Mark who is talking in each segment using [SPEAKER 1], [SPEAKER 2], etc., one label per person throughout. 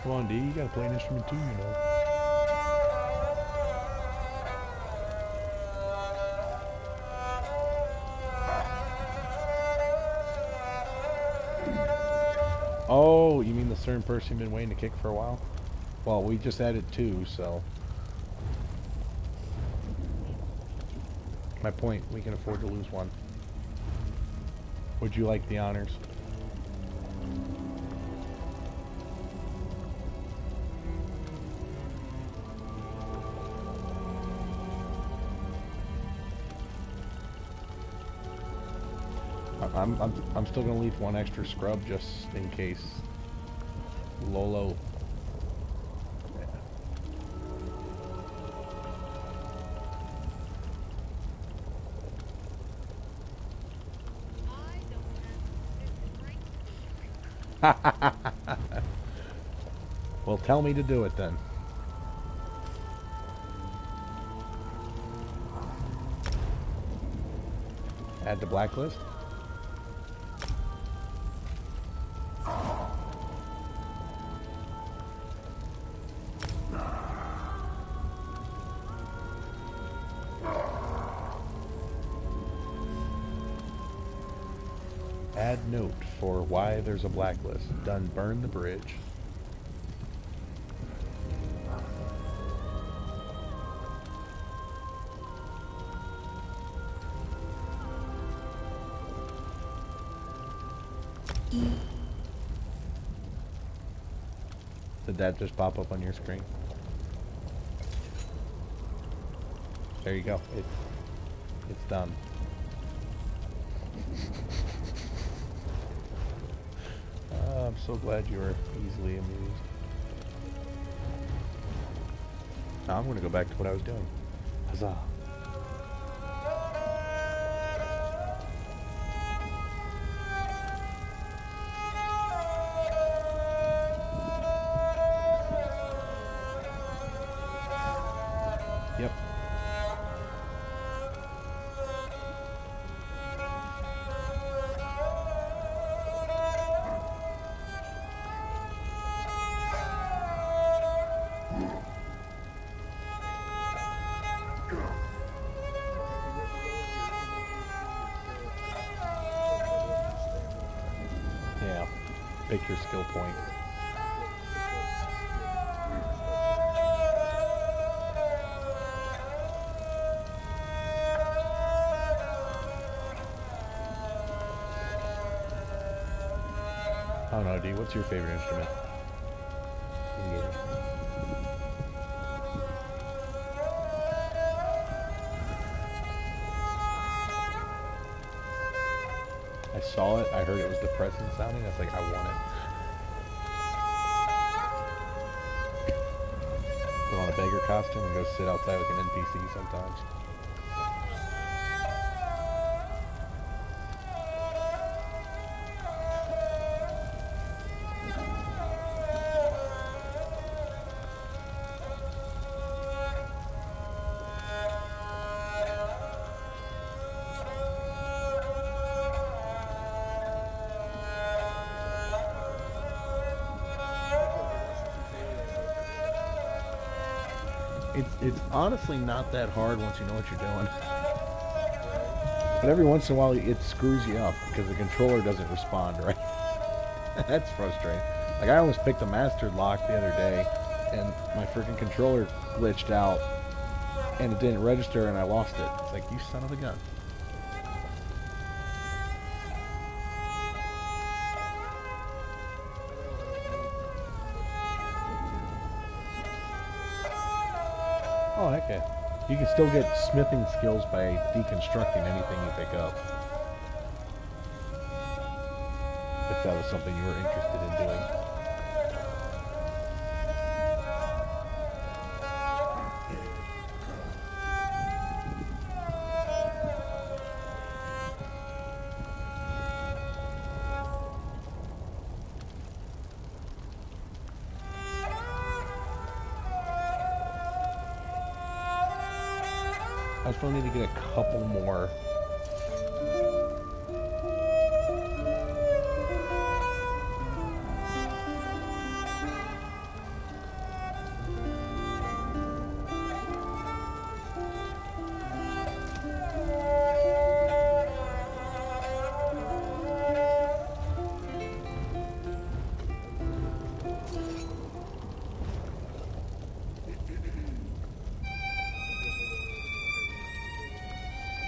[SPEAKER 1] Come on, D, you gotta play an instrument too, you know. Oh, you mean the certain person you've been waiting to kick for a while? Well, we just added two, so... My point, we can afford to lose one. Would you like the honors? I'm still gonna leave one extra scrub just in case. Lolo. Yeah. Well, tell me to do it then. Add to blacklist. Add note for why there's a blacklist. Done. Burn the bridge. Did that just pop up on your screen? There you go. It's done. I'm so glad you were easily amused. Now I'm going to go back to what I was doing. Huzzah. Yep. Yeah. Pick your skill point. I don't know, D. What's your favorite instrument? Yeah. I saw it. I heard it was depressing sounding. I was like, I want it. Put on a beggar costume and go sit outside like an NPC sometimes. It's honestly not that hard once you know what you're doing. But every once in a while it screws you up because the controller doesn't respond right. That's frustrating. Like I almost picked a master lock the other day and my freaking controller glitched out and it didn't register and I lost it. It's like, you son of a gun. Oh, heck yeah. You can still get smithing skills by deconstructing anything you pick up. If that was something you were interested in doing. I still need to get a couple more.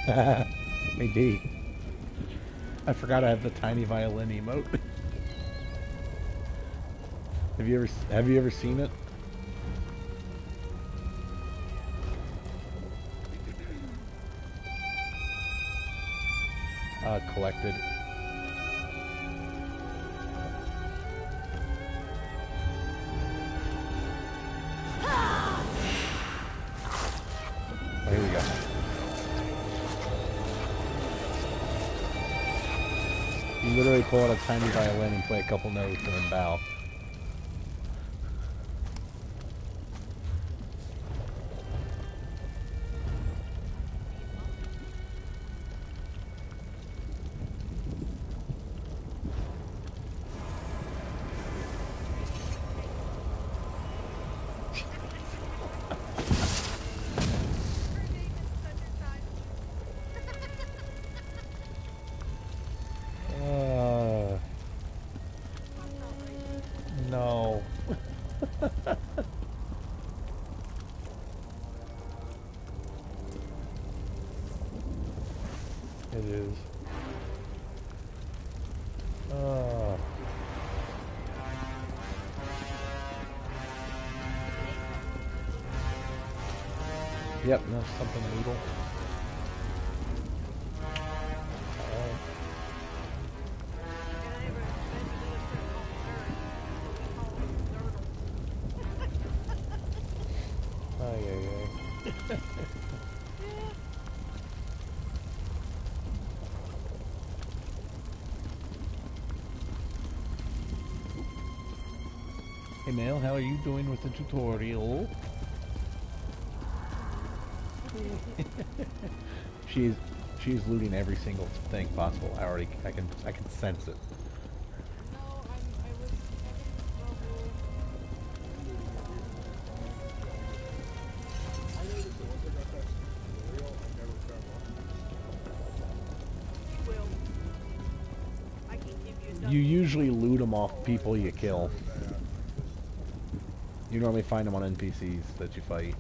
[SPEAKER 1] Hey D, I forgot I have the tiny violin emote. Have you ever seen it? Collected. Oh, here we go. You literally pull out a tiny violin and play a couple notes and then bow. No. It is. Yep, no, something noodle. Ay, ay, ay. Hey Mel, how are you doing with the tutorial? she's she's looting every single thing possible. I can sense it. You usually loot them off people you kill. You normally find them on NPCs that you fight.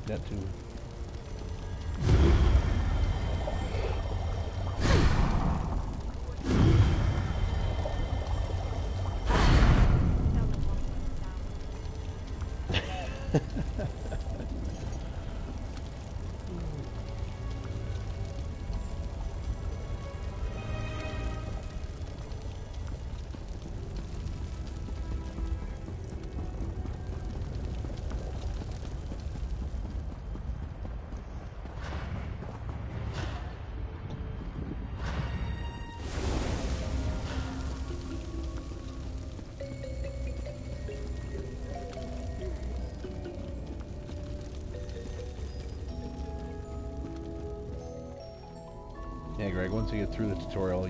[SPEAKER 1] That too. Yeah, Greg, once you get through the tutorial,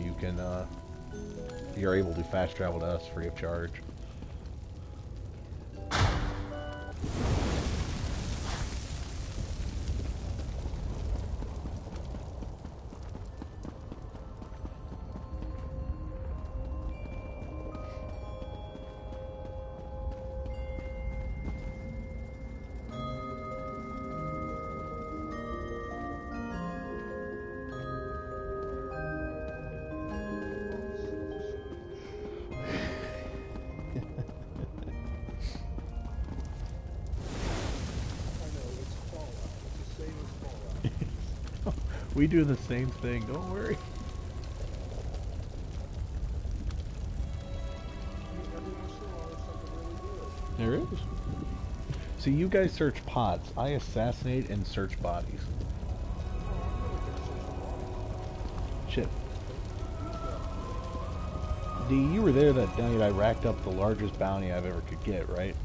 [SPEAKER 1] you're able to fast travel to us free of charge. We do the same thing, don't worry. There is. So you guys search pods. I assassinate and search bodies. Shit. D, you were there that night I racked up the largest bounty I've ever could get, right?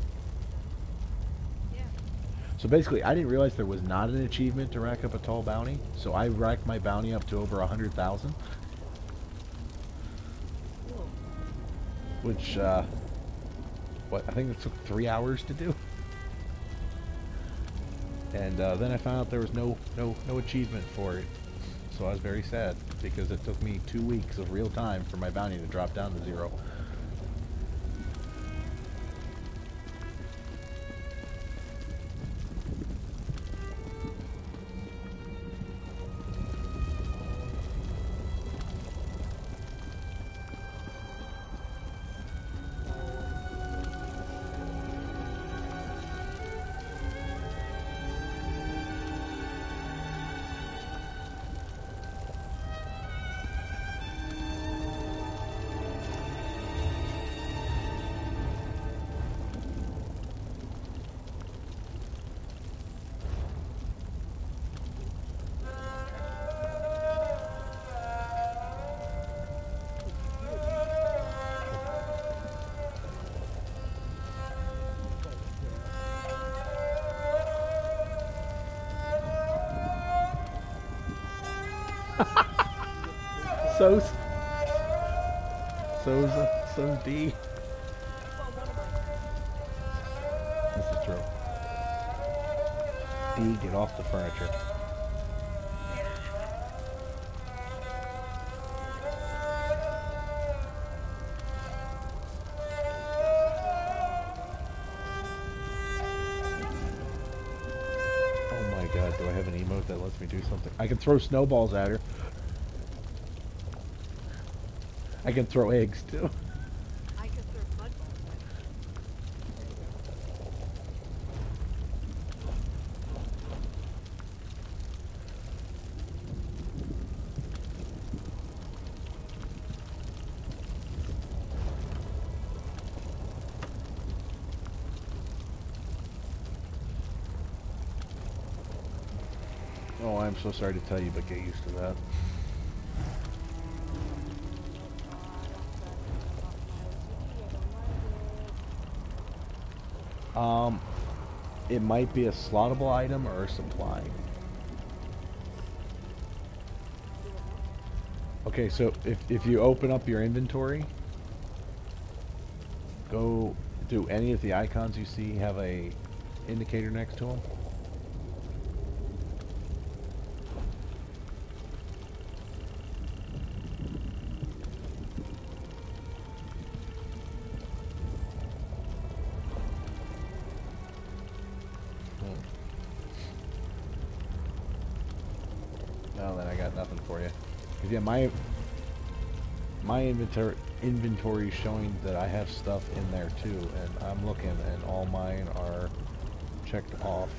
[SPEAKER 1] So basically, I didn't realize there was not an achievement to rack up a tall bounty, so I racked my bounty up to over 100,000. Which, what, I think it took 3 hours to do. And then I found out there was no achievement for it. So I was very sad, because it took me 2 weeks of real time for my bounty to drop down to 0. So, so D. This is true. D, get off the furniture. Oh my god, do I have an emote that lets me do something? I can throw snowballs at her. I can throw eggs too.
[SPEAKER 2] I can throw mud balls at
[SPEAKER 1] Oh, I'm so sorry to tell you, but get used to that. It might be a slottable item or a supply. Okay, so if you open up your inventory, go do any of the icons you see have a indicator next to them. No, then I got nothing for you. 'Cause yeah, my inventory is showing that I have stuff in there too, and I'm looking, and all mine are checked off.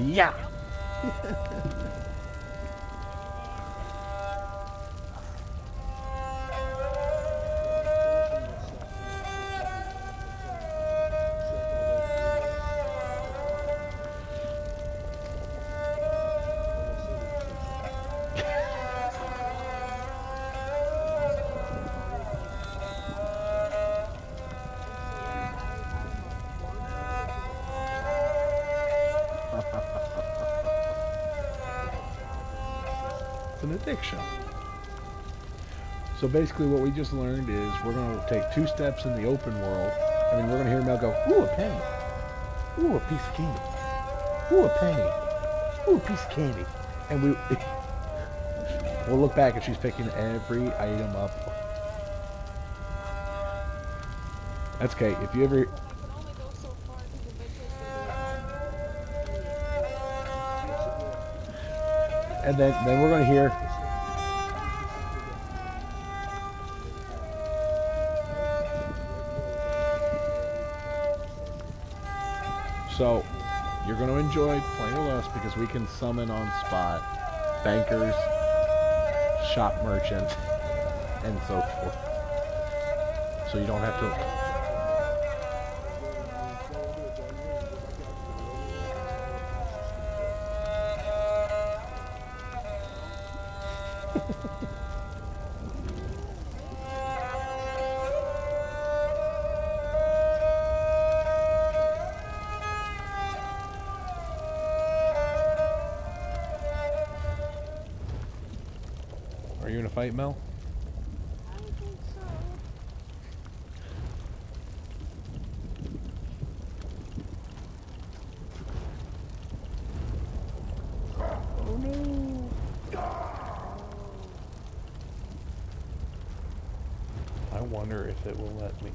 [SPEAKER 1] Yeah. It's an addiction. So basically what we just learned is we're going to take 2 steps in the open world. I mean, we're going to hear Mel go, ooh, a penny. Ooh, a piece of candy. Ooh, a penny. Ooh, a piece of candy. And we'll look back and she's picking every item up. That's okay. If you ever... And then we're going to hear... So, you're going to enjoy playing with us because we can summon on spot bankers, shop merchants, and so forth. So you don't have to... Are you in a fight, Mel?
[SPEAKER 2] I think so. Oh no.
[SPEAKER 1] I wonder if it will let me.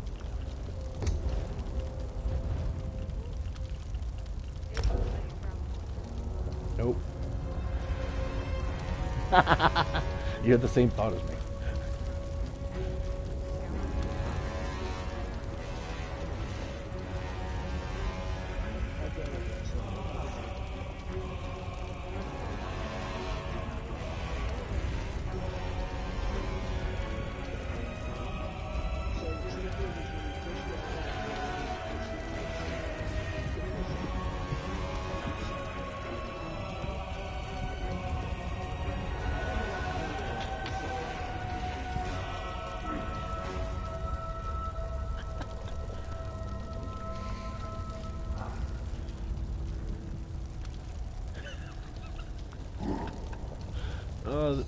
[SPEAKER 1] Nope. You had the same thought as me.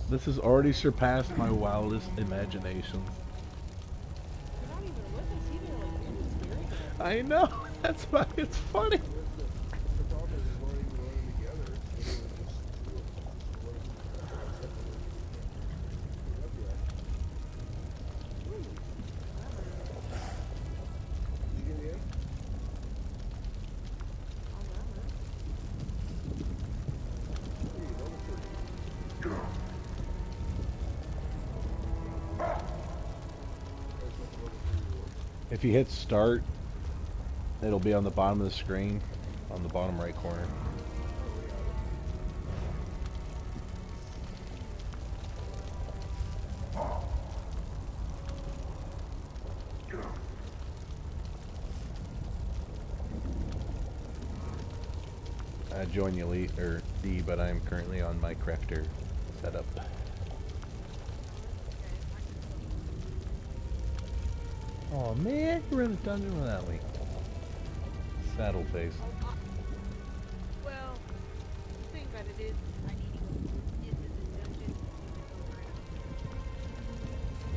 [SPEAKER 1] This has already surpassed my wildest imagination.
[SPEAKER 2] You're not even with us either. Like, you're just staring at us.
[SPEAKER 1] I know. That's why it's funny.
[SPEAKER 3] The problem is we're not even running together. Did you get in?
[SPEAKER 1] If you hit start, it'll be on the bottom of the screen, on the bottom right corner. I joined the Elite, or D, but I'm currently on my crafter setup. Oh man, you're in the dungeon without me. Saddle face.
[SPEAKER 2] Well, the thing about it is, I need to go into the dungeon over it.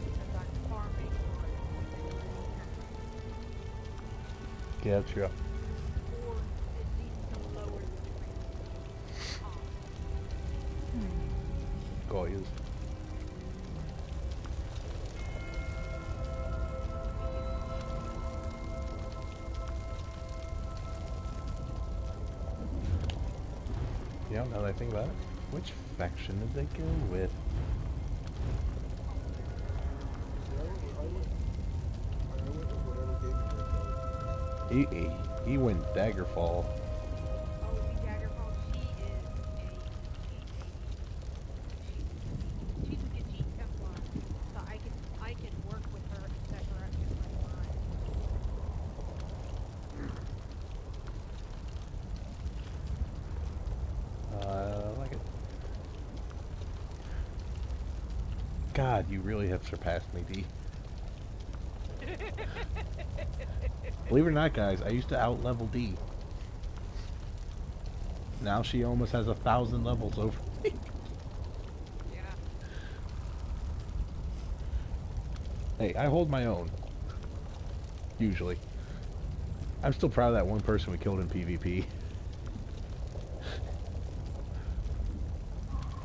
[SPEAKER 2] Because I'm farming
[SPEAKER 1] Gotcha.
[SPEAKER 2] or at least to lower the cost.
[SPEAKER 1] Go use. Yeah, now that I think about it, which faction did they go with? He went Daggerfall.
[SPEAKER 2] Oh, see, Daggerfall, she's a G Templar, so I can work with her and set her up just like mine.
[SPEAKER 1] I like it. God, you really have surpassed me, D. Believe it or not, guys, I used to out-level D. Now she almost has 1,000 levels over me.
[SPEAKER 2] Yeah.
[SPEAKER 1] Hey, I hold my own. Usually. I'm still proud of that one person we killed in PvP.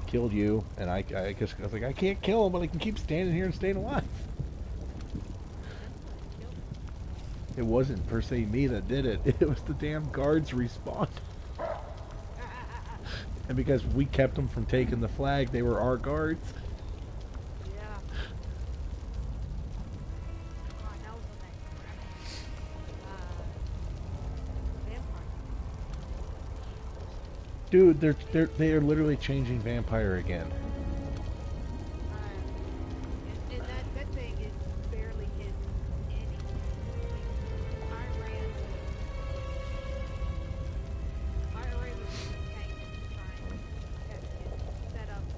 [SPEAKER 1] Killed you, and I was like, I can't kill him, but I can keep standing here and staying alive. It wasn't per se me that did it. It was the damn guards respawned. And because we kept them from taking the flag, they were our guards.
[SPEAKER 2] Yeah. I know the next vampire.
[SPEAKER 1] Dude, they're literally changing vampire again.
[SPEAKER 2] And that thing is barely hidden anything. I ran with the tank to try and test it, set up to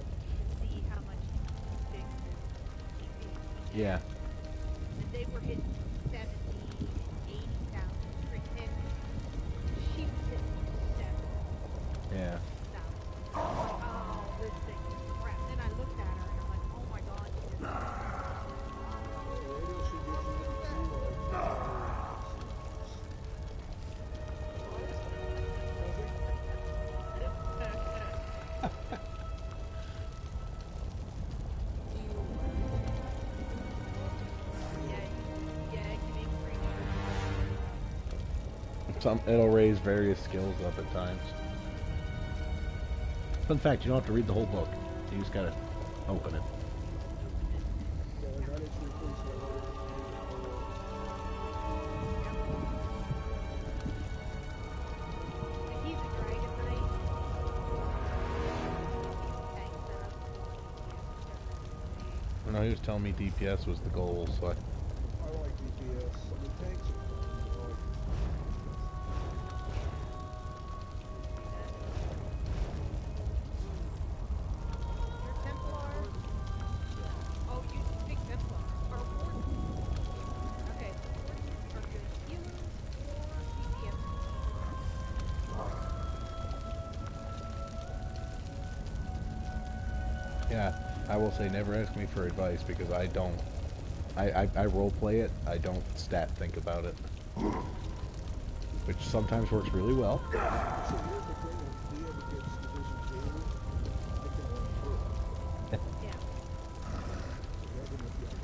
[SPEAKER 2] see how much big the
[SPEAKER 1] Yeah.
[SPEAKER 2] and they were hitting 70, 80,000 pretend she was hitting 7,000.
[SPEAKER 1] Yeah.
[SPEAKER 2] Oh, this thing is crap. Then I looked at her and I'm like, oh my god, she is
[SPEAKER 1] It'll raise various skills up at times. Fun fact, you don't have to read the whole book. You just gotta open it.
[SPEAKER 3] Yeah, I got it to replace my other.
[SPEAKER 2] If he's a dragon knight, tank setup.
[SPEAKER 1] No, he was telling me DPS was the goal, so
[SPEAKER 3] I like DPS. I mean, tanks are fun. I like
[SPEAKER 2] You're Templar. Oh, you pick Templar. Or Warden. Okay, so Wardens are good healers or DPS.
[SPEAKER 1] yeah. I will say never ask me for advice because I don't. I role play it. I don't stat think about it, which sometimes works really well.
[SPEAKER 3] So here's the thing: if Liam gets Division 2, I can run through it.
[SPEAKER 2] Yeah.
[SPEAKER 3] I can make it.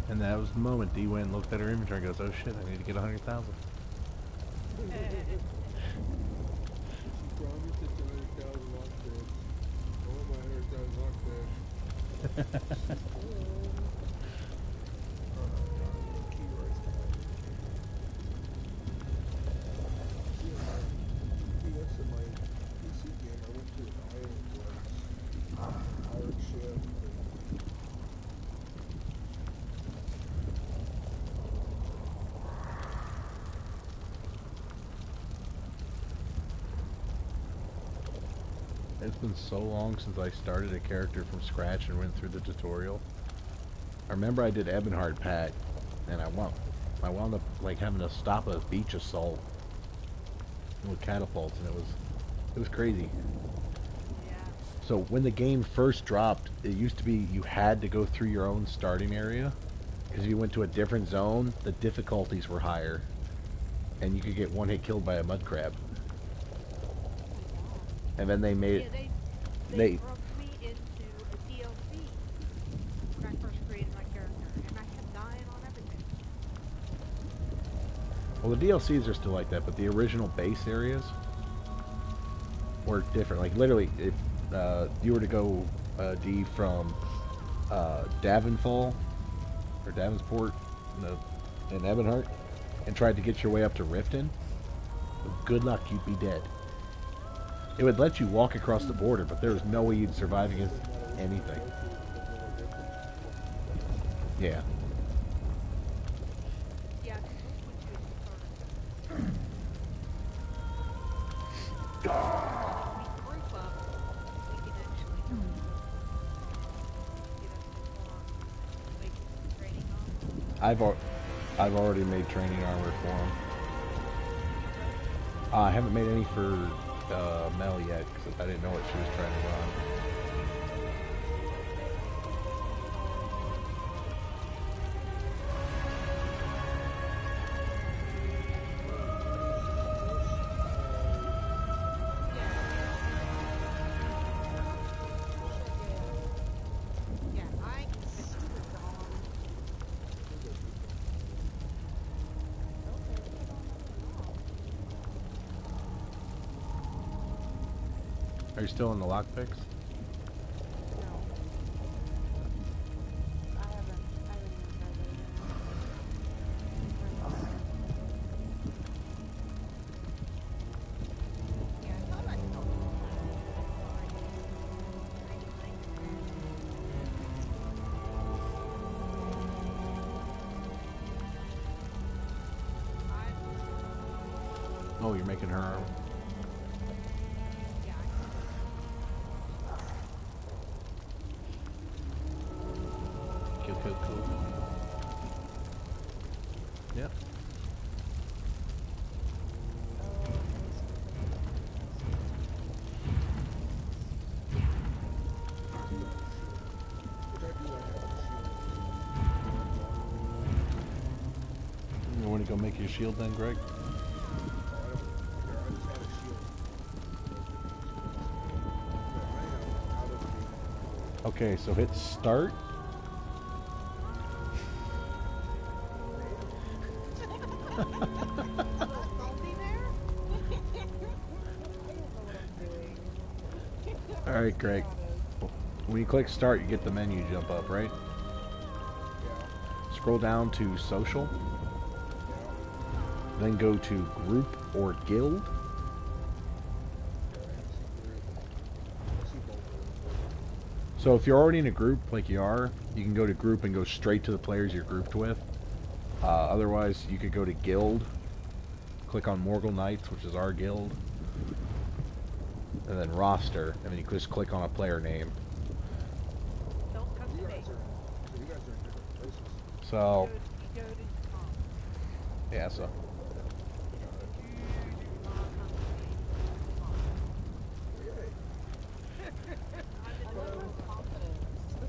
[SPEAKER 1] And that was the moment D went and looked at her inventory and goes, "Oh shit, I need to get 100,000."
[SPEAKER 3] She promised it's 100,000 lockpicks. I want my 100,000 lockpicks. Key rights guy. PS in my PC game, I went to an island once. Pirate ship.
[SPEAKER 1] It's been so long since I started a character from scratch and went through the tutorial. I remember I did Ebonheart Pack, and I wound up like having to stop a beach assault with catapults, and it was crazy.
[SPEAKER 2] Yeah.
[SPEAKER 1] So when the game first dropped, it used to be you had to go through your own starting area, because if you went to a different zone, the difficulties were higher, and you could get one hit killed by a mud crab. And then they made
[SPEAKER 2] Yeah, they
[SPEAKER 1] they
[SPEAKER 2] broke me into a DLC when I first created my character, and I kept dying on everything.
[SPEAKER 1] well, the DLCs are still like that, but the original base areas were different. Like literally, if you were to go D from Davenfall or Davenport in Ebonheart and tried to get your way up to Riften, good luck, you'd be dead. It would let you walk across the border, but there was no way you'd survive against anything. Yeah.
[SPEAKER 2] Yeah, because we'll put you as a starter. We group up, we can actually get us some basic training on.
[SPEAKER 1] I've already made training armor for him. I haven't made any for Mel yet because I didn't know what she was trying to run.
[SPEAKER 2] Yeah, I can fix it.
[SPEAKER 1] Are you still in the lockpicks?
[SPEAKER 2] No. I haven't even read it. Yeah, I thought I saw it.
[SPEAKER 1] Oh, you're making her arm.
[SPEAKER 2] Yeah.
[SPEAKER 1] Cool. Yep. You want to go make your shield then, Greg? Okay, so hit start. Alright, Greg. When you click start, you get the menu jump up, right? Scroll down to social. Then go to group or guild. So if you're already in a group, like you are, you can go to group and go straight to the players you're grouped with. Otherwise, you could go to guild, click on Morgal Knights, which is our guild, and then roster, and then you just click on a player name.
[SPEAKER 2] Don't come to me.
[SPEAKER 3] You guys are in different places.
[SPEAKER 1] So,
[SPEAKER 2] You go to Tom.
[SPEAKER 1] yeah, so.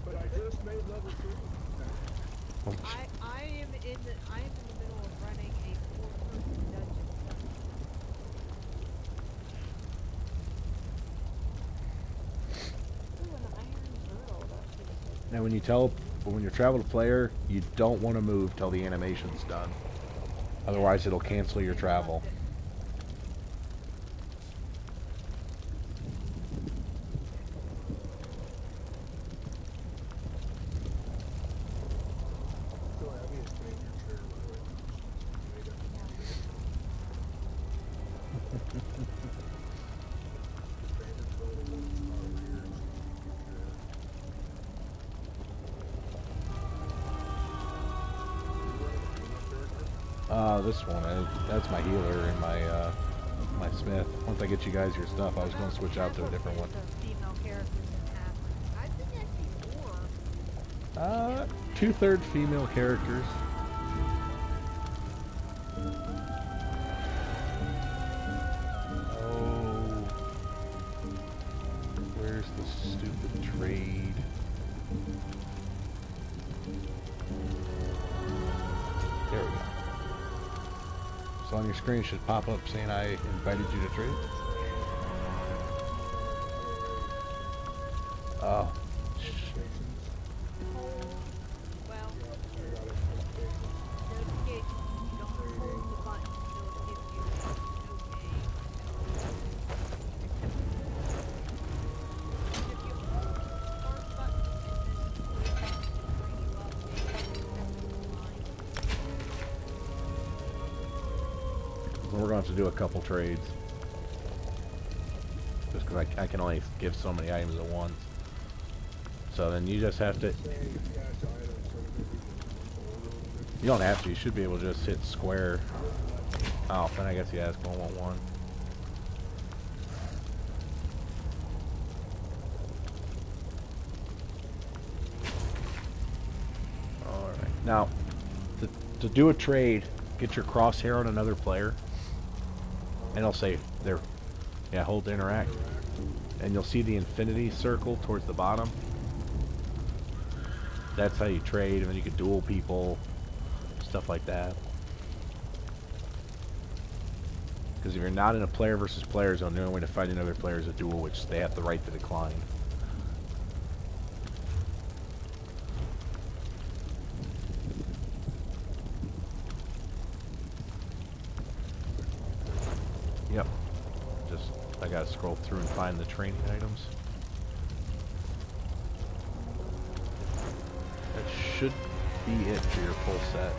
[SPEAKER 3] But I just made level 3.
[SPEAKER 2] I am in the middle of running a 4-person dungeon.
[SPEAKER 4] Ooh, an iron girdle. That should be
[SPEAKER 1] Now when you travel to player, you don't want to move till the animation's done. Otherwise, it'll cancel your travel.
[SPEAKER 3] So heavy it's made your chair, by the way. Made it. Favorite photo of yours.
[SPEAKER 1] This one, that's my healer and my smith. Once I get you guys your stuff, I was going to switch out to a different one.
[SPEAKER 2] The female characters in half. I think actually 4.
[SPEAKER 1] 2/3 female characters. Oh, where's the stupid trade? There we go. So on your screen it should pop up saying I invited you to trade. Oh.
[SPEAKER 2] Well, notifications. Don't hold the button until it gives you okay. If you hold the start button and then bring you up,
[SPEAKER 1] We're going to have to do a couple trades. Just because I can only give so many items at once. So then you just have to... You don't have to. You should be able to just hit square. Oh, then I guess he has 111. Alright. Now, to do a trade, get your crosshair on another player. And it'll say there. Yeah, hold to interact. And you'll see the infinity circle towards the bottom. That's how you trade, and then you can duel people, stuff like that. Because if you're not in a player versus player zone, the only way to fight another player is a duel, which they have the right to decline. Yep. Just, I gotta scroll through and find the training items. That should be it for your full set.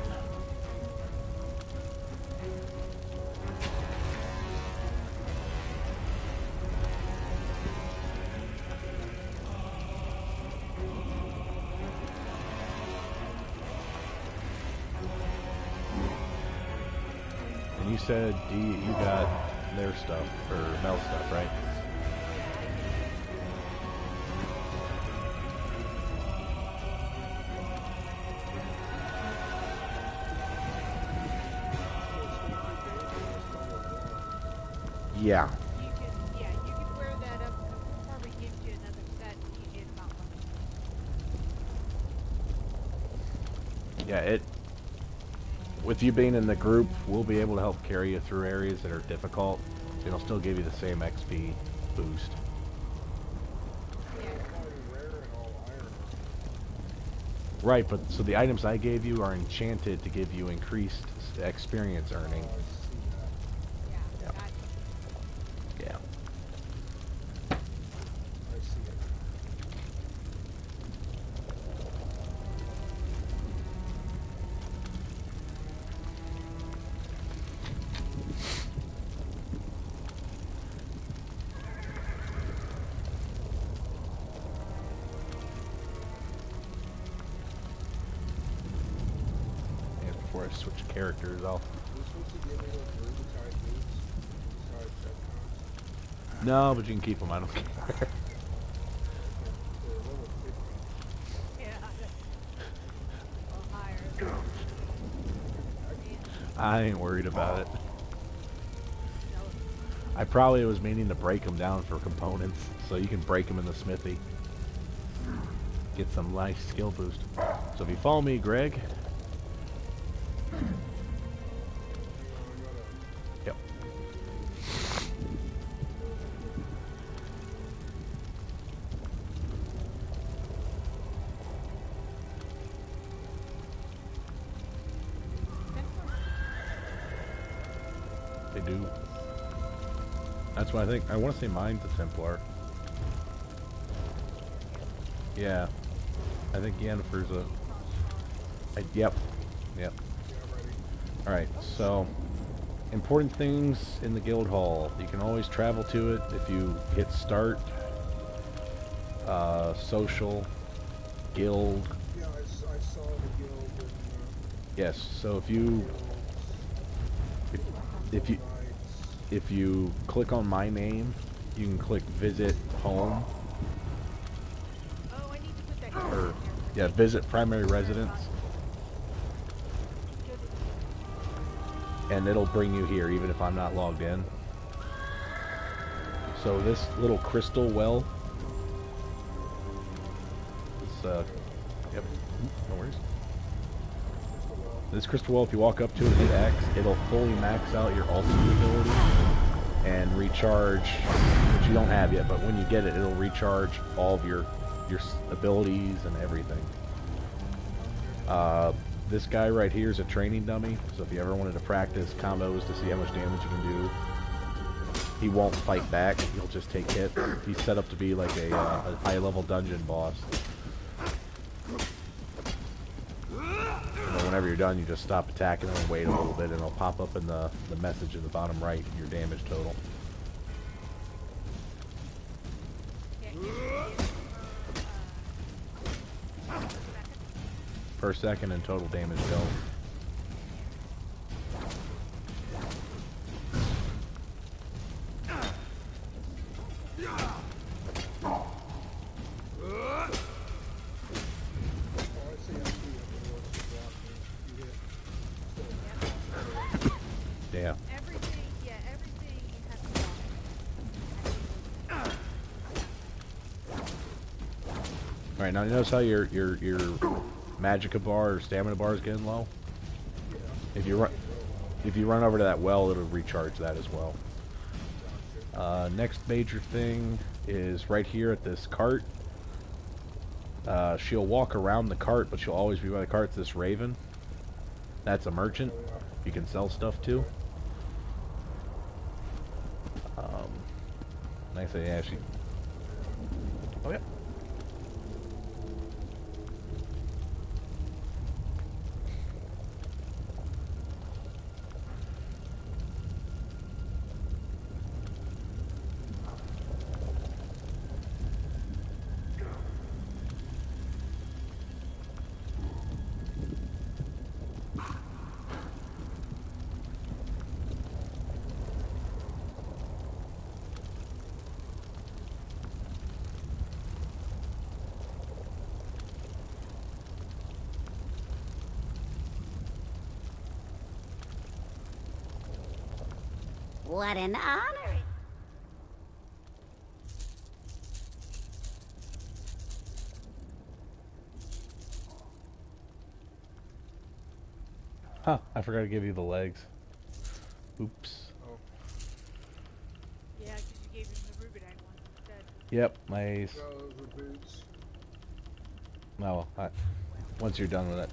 [SPEAKER 1] And you said, D, you got their stuff, or Mel stuff, right? Yeah.
[SPEAKER 2] You can wear that up because it probably gives you another set in about one.
[SPEAKER 1] Yeah, with you being in the group, we'll be able to help carry you through areas that are difficult. It'll still give you the same XP boost. Right, but so the items I gave you are enchanted to give you increased experience earning.
[SPEAKER 2] Yeah.
[SPEAKER 1] Yeah. Before I switch characters, No, but you can keep them. I don't care. I ain't worried about it. I probably was meaning to break them down for components, so you can break them in the smithy. Get some nice skill boost. So if you follow me, Greg. Yep. They do. That's why I want to say mine's a Templar. Yeah. I think Yennefer's yep. Alright, so important things in the guild hall. You can always travel to it if you hit start, social, guild.
[SPEAKER 3] Yeah, I saw the guild. And,
[SPEAKER 1] yes, so if you click on my name, you can click visit home.
[SPEAKER 2] Oh, I need to put that
[SPEAKER 1] Or yeah, visit primary residence. And it'll bring you here even if I'm not logged in. So this little crystal well. Yep, no worries. This crystal well, if you walk up to it, hit X, it'll fully max out your ultimate ability and recharge, which you don't have yet, but when you get it, it'll recharge all of your abilities and everything. This guy right here is a training dummy, so if you ever wanted to practice combos to see how much damage you can do, he won't fight back, he'll just take hits. He's set up to be like a high-level dungeon boss. And whenever you're done, you just stop attacking him and wait a little bit, and it'll pop up in the message in the bottom right, your damage total. Per second and total damage dealt. Yeah.
[SPEAKER 2] Everything has to block.
[SPEAKER 1] Alright, now you notice how your magicka bar or stamina bar is getting low? If you run over to that well, it'll recharge that as well. Next major thing is right here at this cart. She'll walk around the cart, but she'll always be by the cart. It's this raven. That's a merchant. You can sell stuff to. Nice, yeah, she... Oh, yeah.
[SPEAKER 5] What an honor.
[SPEAKER 1] Huh, I forgot to give you the legs. Oops.
[SPEAKER 3] Oh,
[SPEAKER 2] Yeah, because you gave him the Rubidang one instead.
[SPEAKER 1] Yep, my ace.
[SPEAKER 3] yeah, those are boots.
[SPEAKER 1] No, once you're done with it,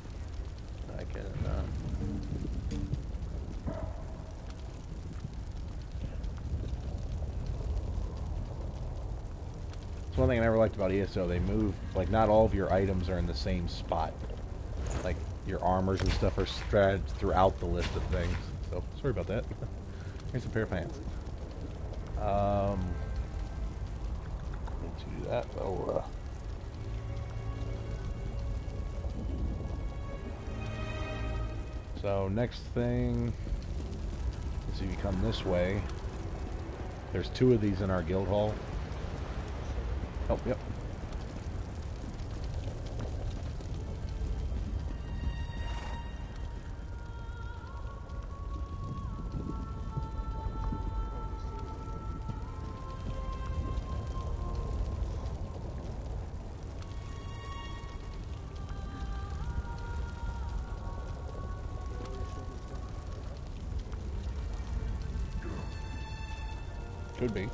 [SPEAKER 1] I can, It's one thing I never liked about ESO. They move, like, not all of your items are in the same spot. Like, your armors and stuff are spread throughout the list of things. So, sorry about that. Here's a pair of pants. To do that, I'll, So, next thing is if you come this way, there's 2 of these in our guild hall. Oh, yep. Could be.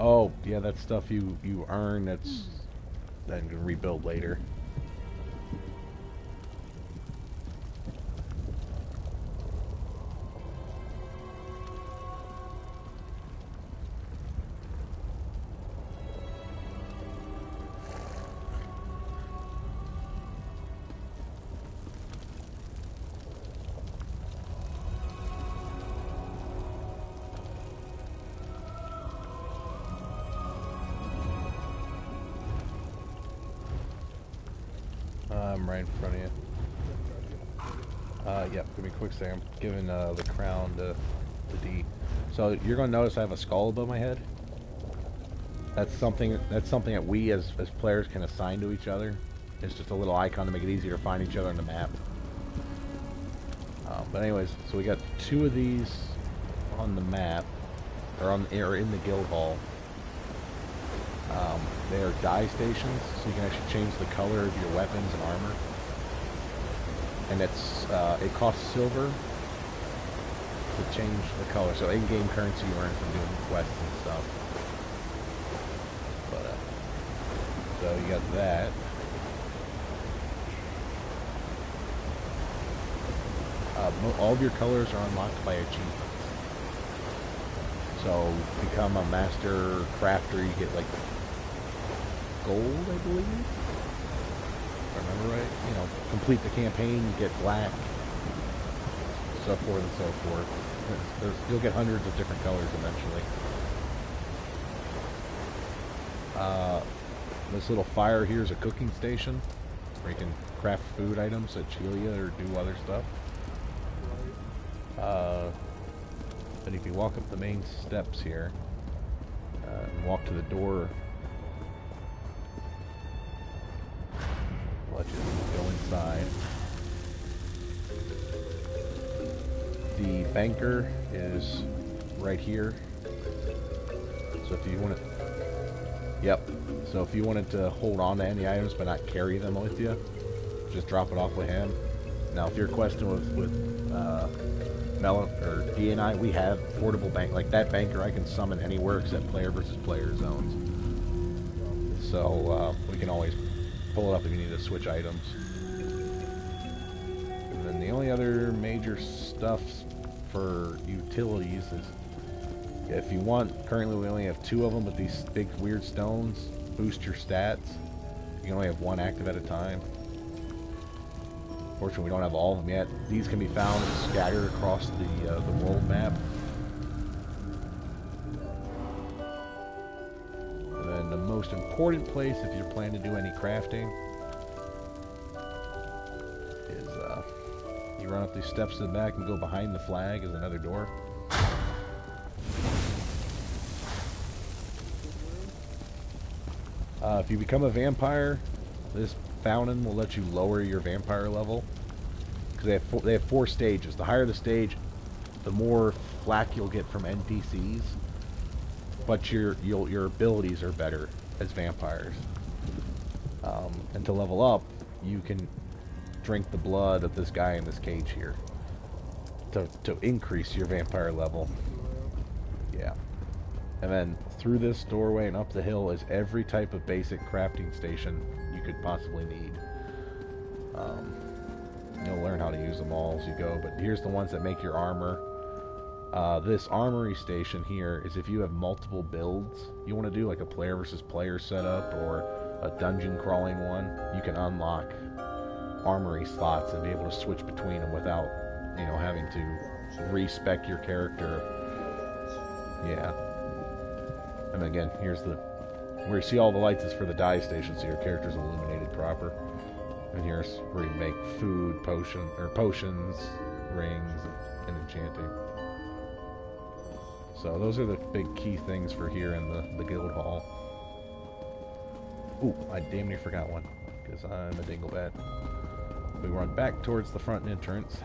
[SPEAKER 1] Oh, yeah, that's stuff you earn that's then you can rebuild later. I'm right in front of you. Yep, give me a quick second. I'm giving the crown to D. So you're gonna notice I have a skull above my head. That's something that we as players can assign to each other. It's just a little icon to make it easier to find each other on the map. But anyways, so we got 2 of these on the map, or in the guild hall. They are dye stations, so you can actually change the color of your weapons and armor. And it costs silver to change the color. So in-game currency you earn from doing quests and stuff. But so you got that. All of your colors are unlocked by achievements. So become a master crafter, you get like gold, I believe. If I remember right. You know, complete the campaign, you get black, so forth and so forth. You'll get hundreds of different colors eventually. This little fire here is a cooking station where you can craft food items that heal you or do other stuff. But if you walk up the main steps here and walk to the door, I'll let you go inside. The banker is right here. So if you want to, yep. So if you wanted to hold on to any items but not carry them with you, just drop it off with him. Now, if you're questing with Mel or D and I, we have portable bank. Like that banker, I can summon anywhere except player versus player zones. So we can always pull it up if you need to switch items. And then the only other major stuff for utilities is, if you want, currently we only have 2 of them, but these big weird stones boost your stats. You can only have 1 active at a time. Fortunately, we don't have all of them yet. These can be found scattered across the world map. And then the most important place if you're planning to do any crafting is you run up these steps to the back and go behind the flag is another door. If you become a vampire, this fountain will let you lower your vampire level because they have 4 stages. The higher the stage, the more flack you'll get from NPCs, but your abilities are better as vampires. And to level up, you can drink the blood of this guy in this cage here to increase your vampire level. Yeah. And then through this doorway and up the hill is every type of basic crafting station you could possibly need. You'll learn how to use them all as you go, but here's the ones that make your armor. This armory station here is if you have multiple builds you want to do, like a player versus player setup or a dungeon crawling one, you can unlock armory slots and be able to switch between them without, you know, having to respec your character. Yeah. And again, here's where you see all the lights is for the dye station, so your character's illuminated proper. And here's where you make food, potions, rings, and enchanting. So those are the big key things for here in the guild hall. Ooh, I damn near forgot one, because I'm a dinglebat. We run back towards the front entrance.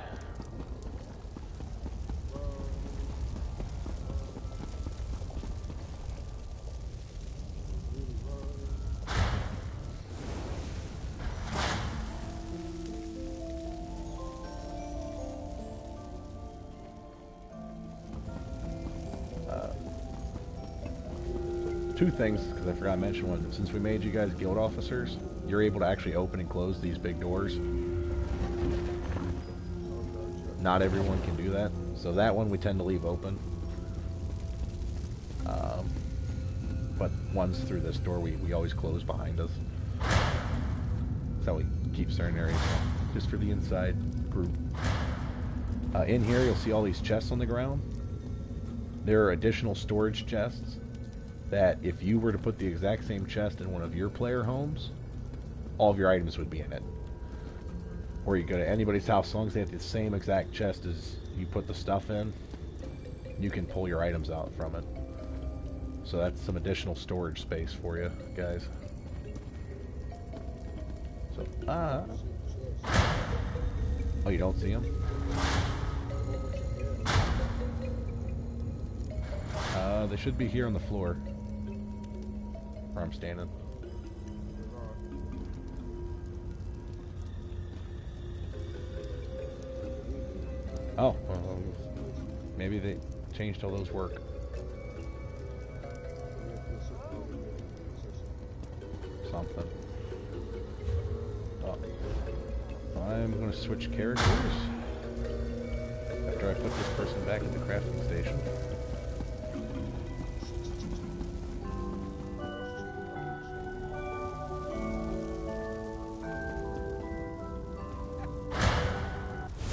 [SPEAKER 1] Two things, because I forgot to mention one. Since we made you guys guild officers, you're able to actually open and close these big doors. Not everyone can do that, so that one we tend to leave open. But ones through this door we always close behind us. That's how we keep certain areas just for the inside group. In here you'll see all these chests on the ground. There are additional storage chests that if you were to put the exact same chest in one of your player homes, all of your items would be in it. Or you go to anybody's house, as long as they have the same exact chest as you put the stuff in, you can pull your items out from it. So that's some additional storage space for you guys. So, oh, you don't see them? They should be here on the floor. Where I'm standing. Oh, well, maybe they changed how those work. Something. Oh. I'm going to switch characters after I put this person back in the crafting station.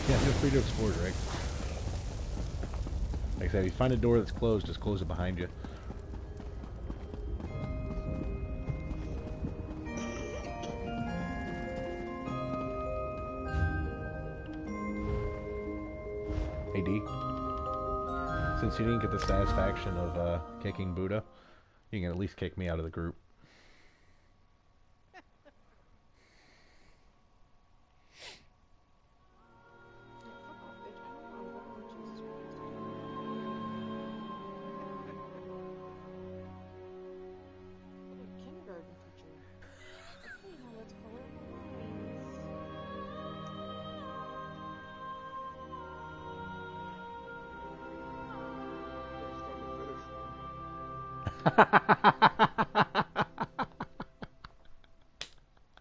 [SPEAKER 1] Yeah, feel free to explore, Greg. Like I said, if you find a door that's closed, just close it behind you. Hey D, since you didn't get the satisfaction of kicking Buddha, you can at least kick me out of the group.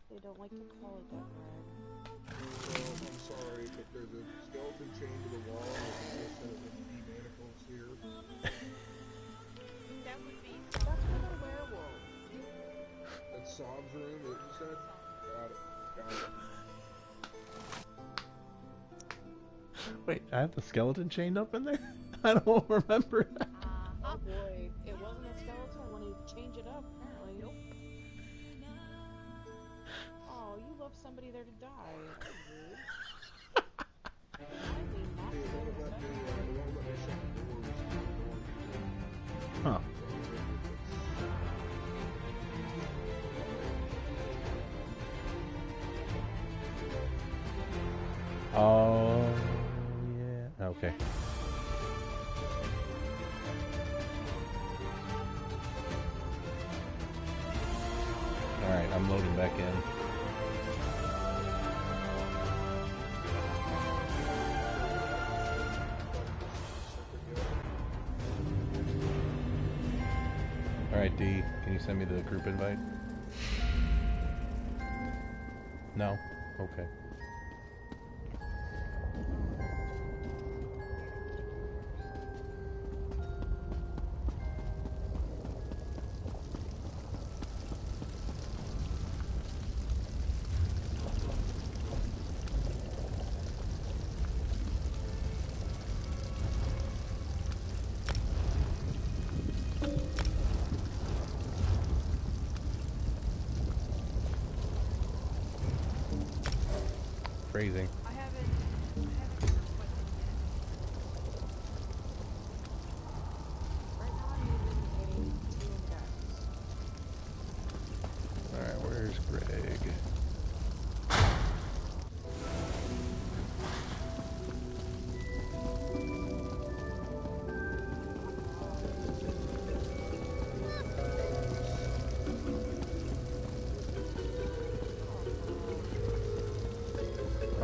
[SPEAKER 4] They don't like to call it that, Greg.
[SPEAKER 3] Well, I'm sorry, but there's a skeleton chained to the wall with a set of key manacles here.
[SPEAKER 2] That would be
[SPEAKER 4] That's for the werewolf.
[SPEAKER 3] That's Sob's room, what you said? Got it. Got it.
[SPEAKER 1] Wait, I have the skeleton chained up in there? I don't remember that.
[SPEAKER 4] Oh boy, it wasn't a skeleton when he changed it up, apparently.
[SPEAKER 2] Nope.
[SPEAKER 4] left somebody there to die. That was rude. Why did not
[SPEAKER 3] See,
[SPEAKER 4] do
[SPEAKER 3] none of
[SPEAKER 4] this?
[SPEAKER 3] that thing, it won't let me shut the doors.
[SPEAKER 1] Huh. Oh, yeah. Okay. Alright, I'm loading back in. Alright, D, can you send me the group invite? No? Okay. Phrasing.
[SPEAKER 2] I haven't requested yet.
[SPEAKER 4] Right now I'm using a 2 index.
[SPEAKER 1] Alright, where's Greg?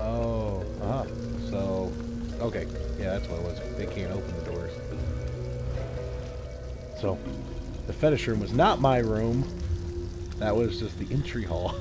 [SPEAKER 1] Oh, so, okay, yeah, that's what it was. They can't open the doors. So, the fetish room was not my room. That was just the entry hall.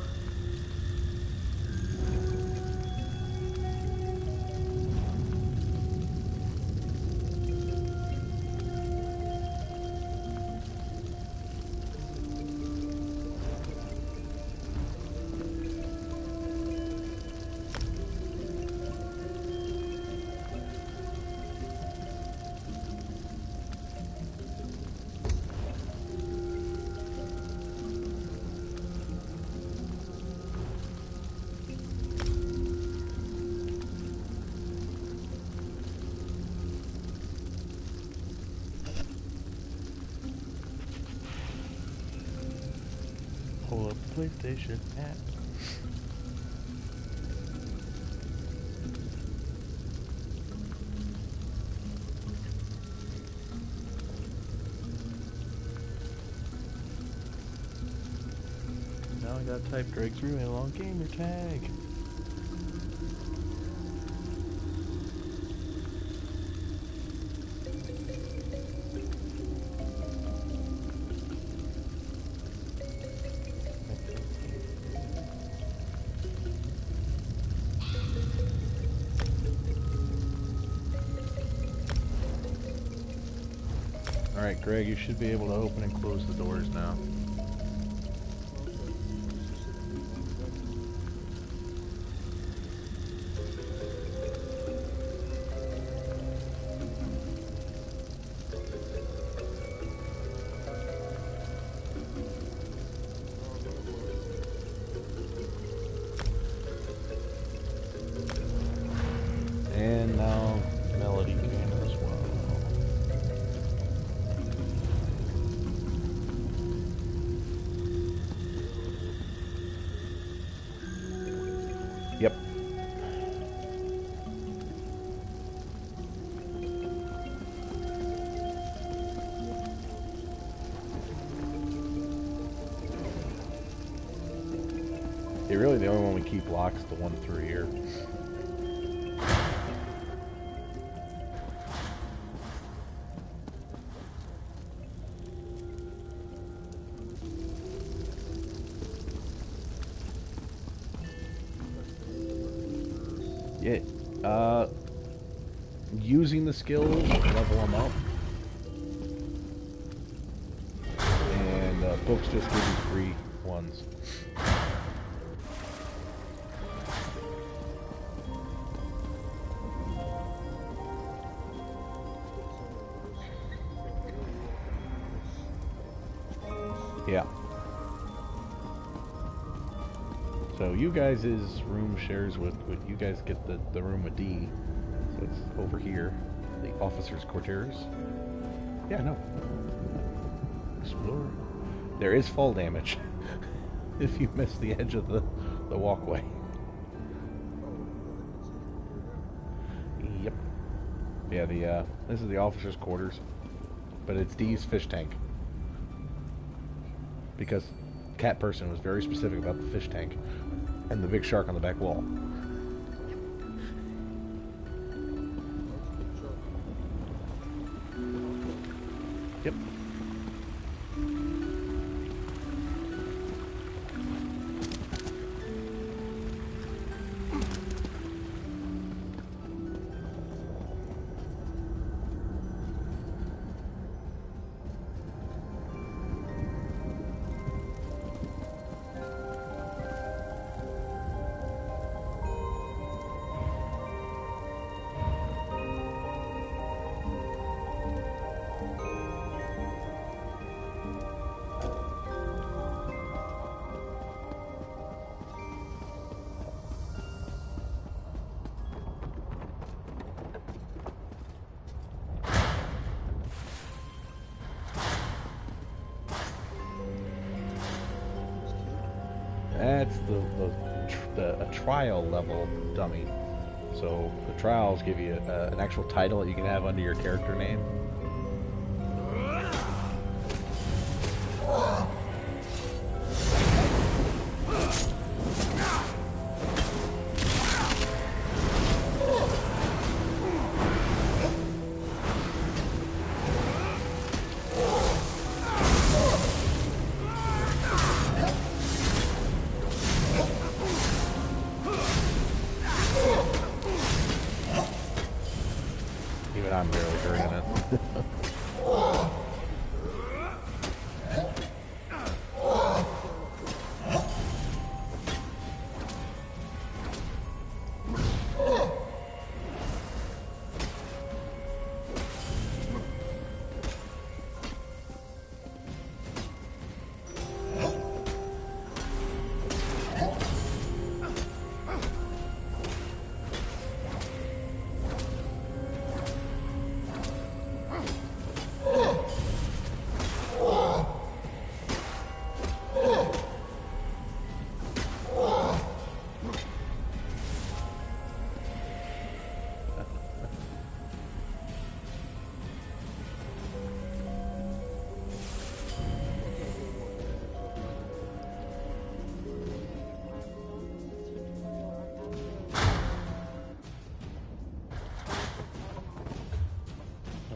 [SPEAKER 1] Pull up the PlayStation app. Now I gotta type Greg's really long gamer tag. Alright, Greg, you should be able to open and close the doors now. And now Melody can as well. Yep. Yeah, really the only one we keep locked is the one through here. Yeah, using the skills, level them up. And books just give you free ones. Yeah. So you guys' room shares with you guys get the room with D. So it's over here, the officers' quarters. Yeah, no. Explore. There is fall damage if you miss the edge of the walkway. Yep. Yeah, this is the officers' quarters, but it's D's fish tank because Cat Person was very specific about the fish tank and the big shark on the back wall. Yep. That's a trial level dummy. So the trials give you an actual title that you can have under your character name. Even I'm barely hearing it.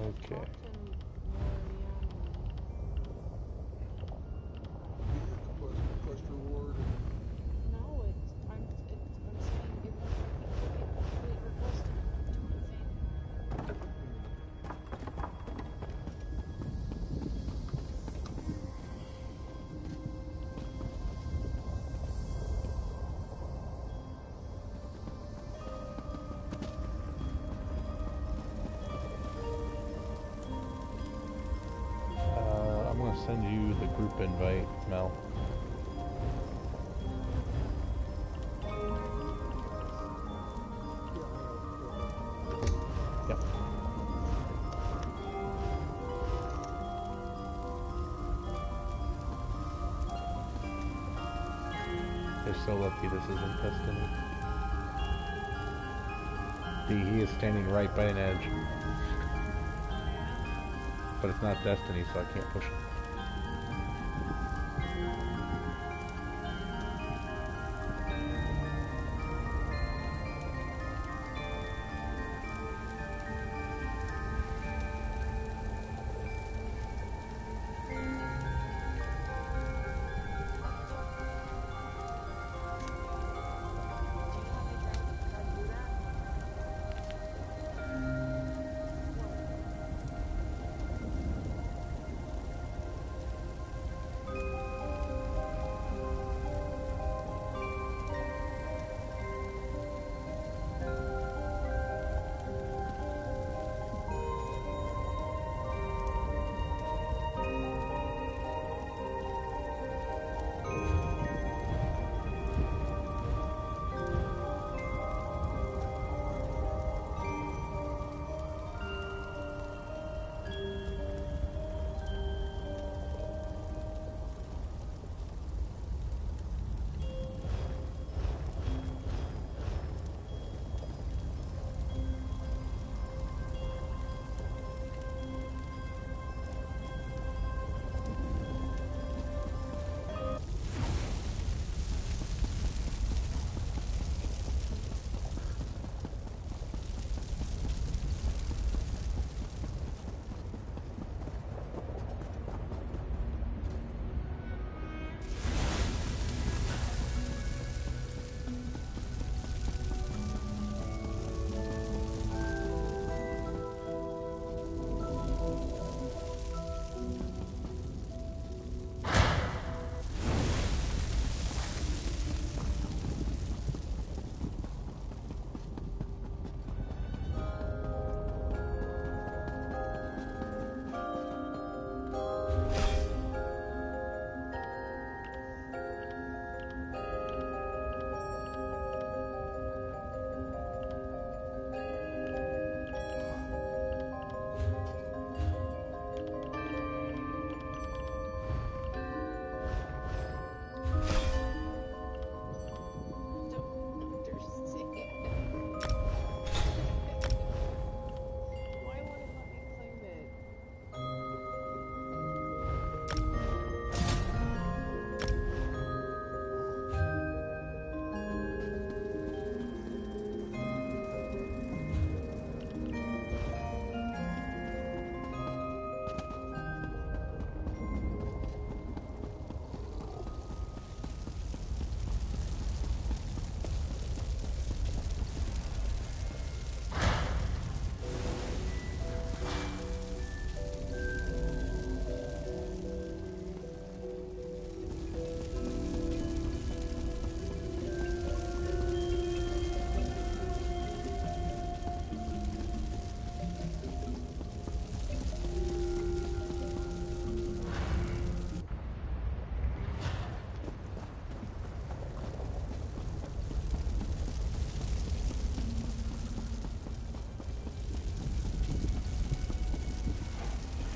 [SPEAKER 1] Okay.
[SPEAKER 3] Quest reward.
[SPEAKER 4] No, I'm saying it won't let me complete request to do anything.
[SPEAKER 1] I'm gonna send you the group invite, Mel. Yep. They're so lucky this isn't Destiny. He is standing right by an edge. But it's not Destiny, so I can't push him.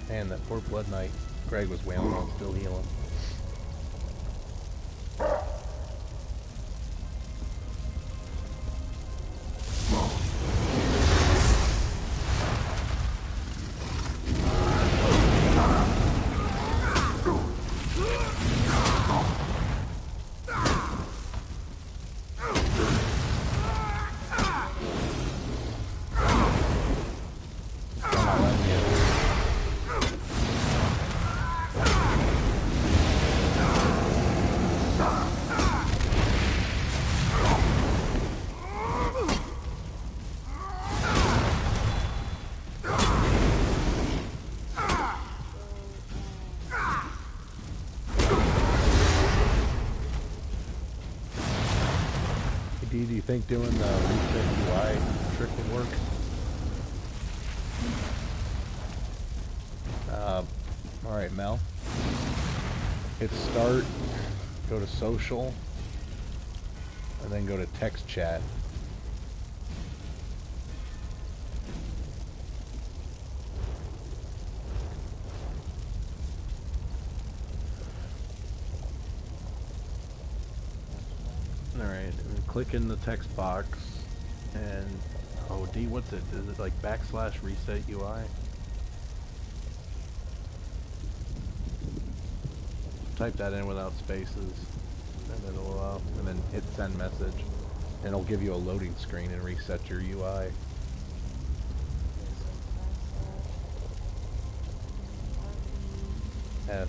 [SPEAKER 1] Man, that poor Blood Knight. Greg was wailing on, still healing. Do you think doing the reset UI trick would work? Alright, Mel. Hit start, go to social, and then go to text chat. Alright, click in the text box, and, oh, D, what's it? Is it like / reset UI? Type that in without spaces, and it'll, and then hit send message, and it'll give you a loading screen and reset your UI. SET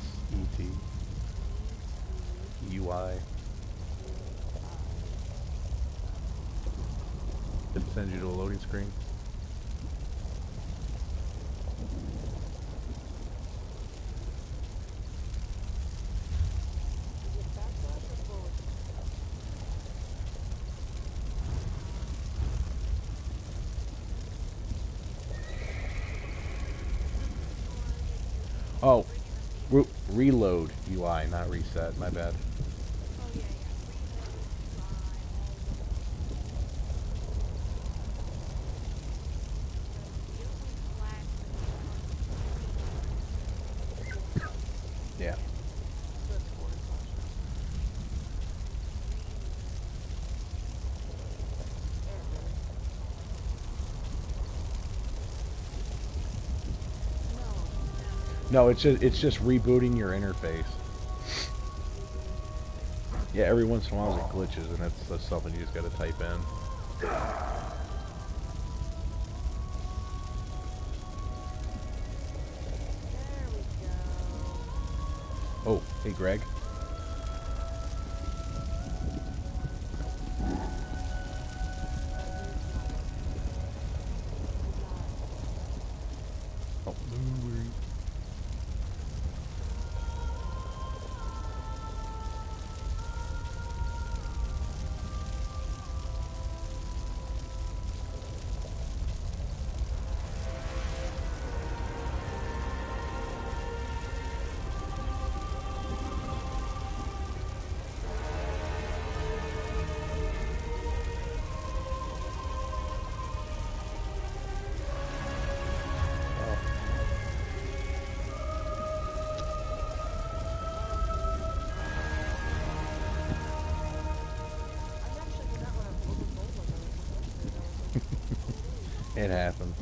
[SPEAKER 1] UI. Did it send you to a loading screen? Oh, reload UI, not reset. My bad.
[SPEAKER 2] Oh yeah, yeah.
[SPEAKER 1] Yeah. No, it's just rebooting your interface. Yeah, every once in a while it glitches, and that's something you just got to type in. Oh, hey Greg. Oh, where are you? It happened.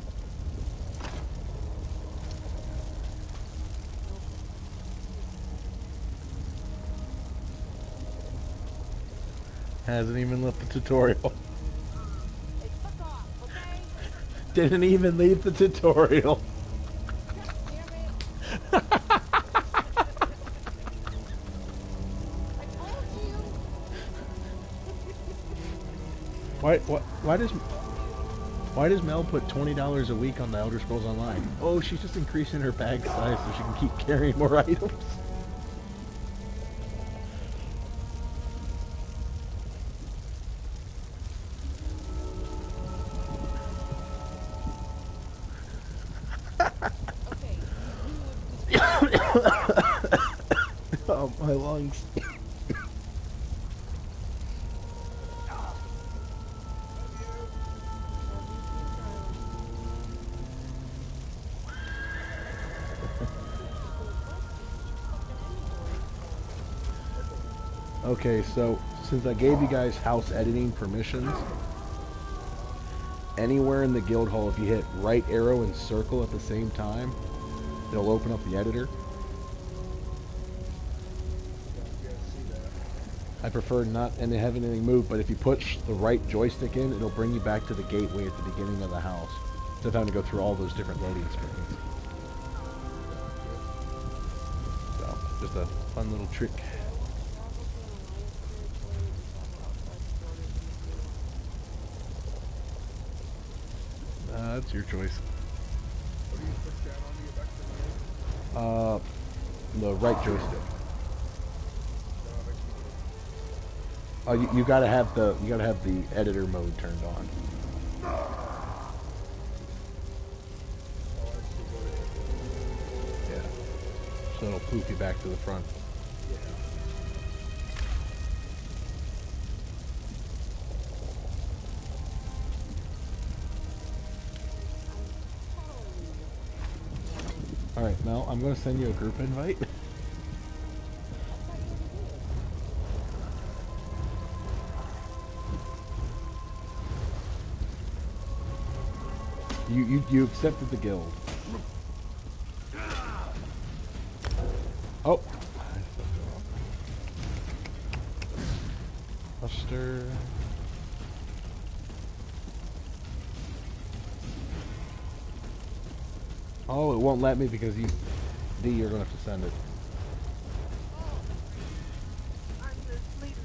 [SPEAKER 1] Hasn't even left the tutorial.
[SPEAKER 2] Hey, fuck off, okay?
[SPEAKER 1] Didn't even leave the tutorial.
[SPEAKER 2] Damn it. I told you.
[SPEAKER 1] Why does Mel put $20 a week on the Elder Scrolls Online? Oh, she's just increasing her bag size so she can keep carrying more items. Oh, my lungs. Okay, so since I gave you guys house editing permissions, anywhere in the guild hall, if you hit right arrow and circle at the same time, it'll open up the editor.
[SPEAKER 3] Yeah, see that.
[SPEAKER 1] I prefer not and have anything move, but if you push the right joystick in, it'll bring you back to the gateway at the beginning of the house, instead of having to go through all those different loading screens. So, just a fun little trick. That's your choice.
[SPEAKER 3] What do you push down on to get back to the menu?
[SPEAKER 1] The right joystick.
[SPEAKER 3] No, it makes me
[SPEAKER 1] You gotta have the editor mode turned on.
[SPEAKER 3] Oh, I see. Go ahead.
[SPEAKER 1] Yeah. So it'll poof you back to the front.
[SPEAKER 3] Yeah.
[SPEAKER 1] Alright, Mel, I'm gonna send you a group invite. You accepted the guild. Oh. Buster. Oh, it won't let me because D, you're gonna have to send it.
[SPEAKER 2] I'm the leader.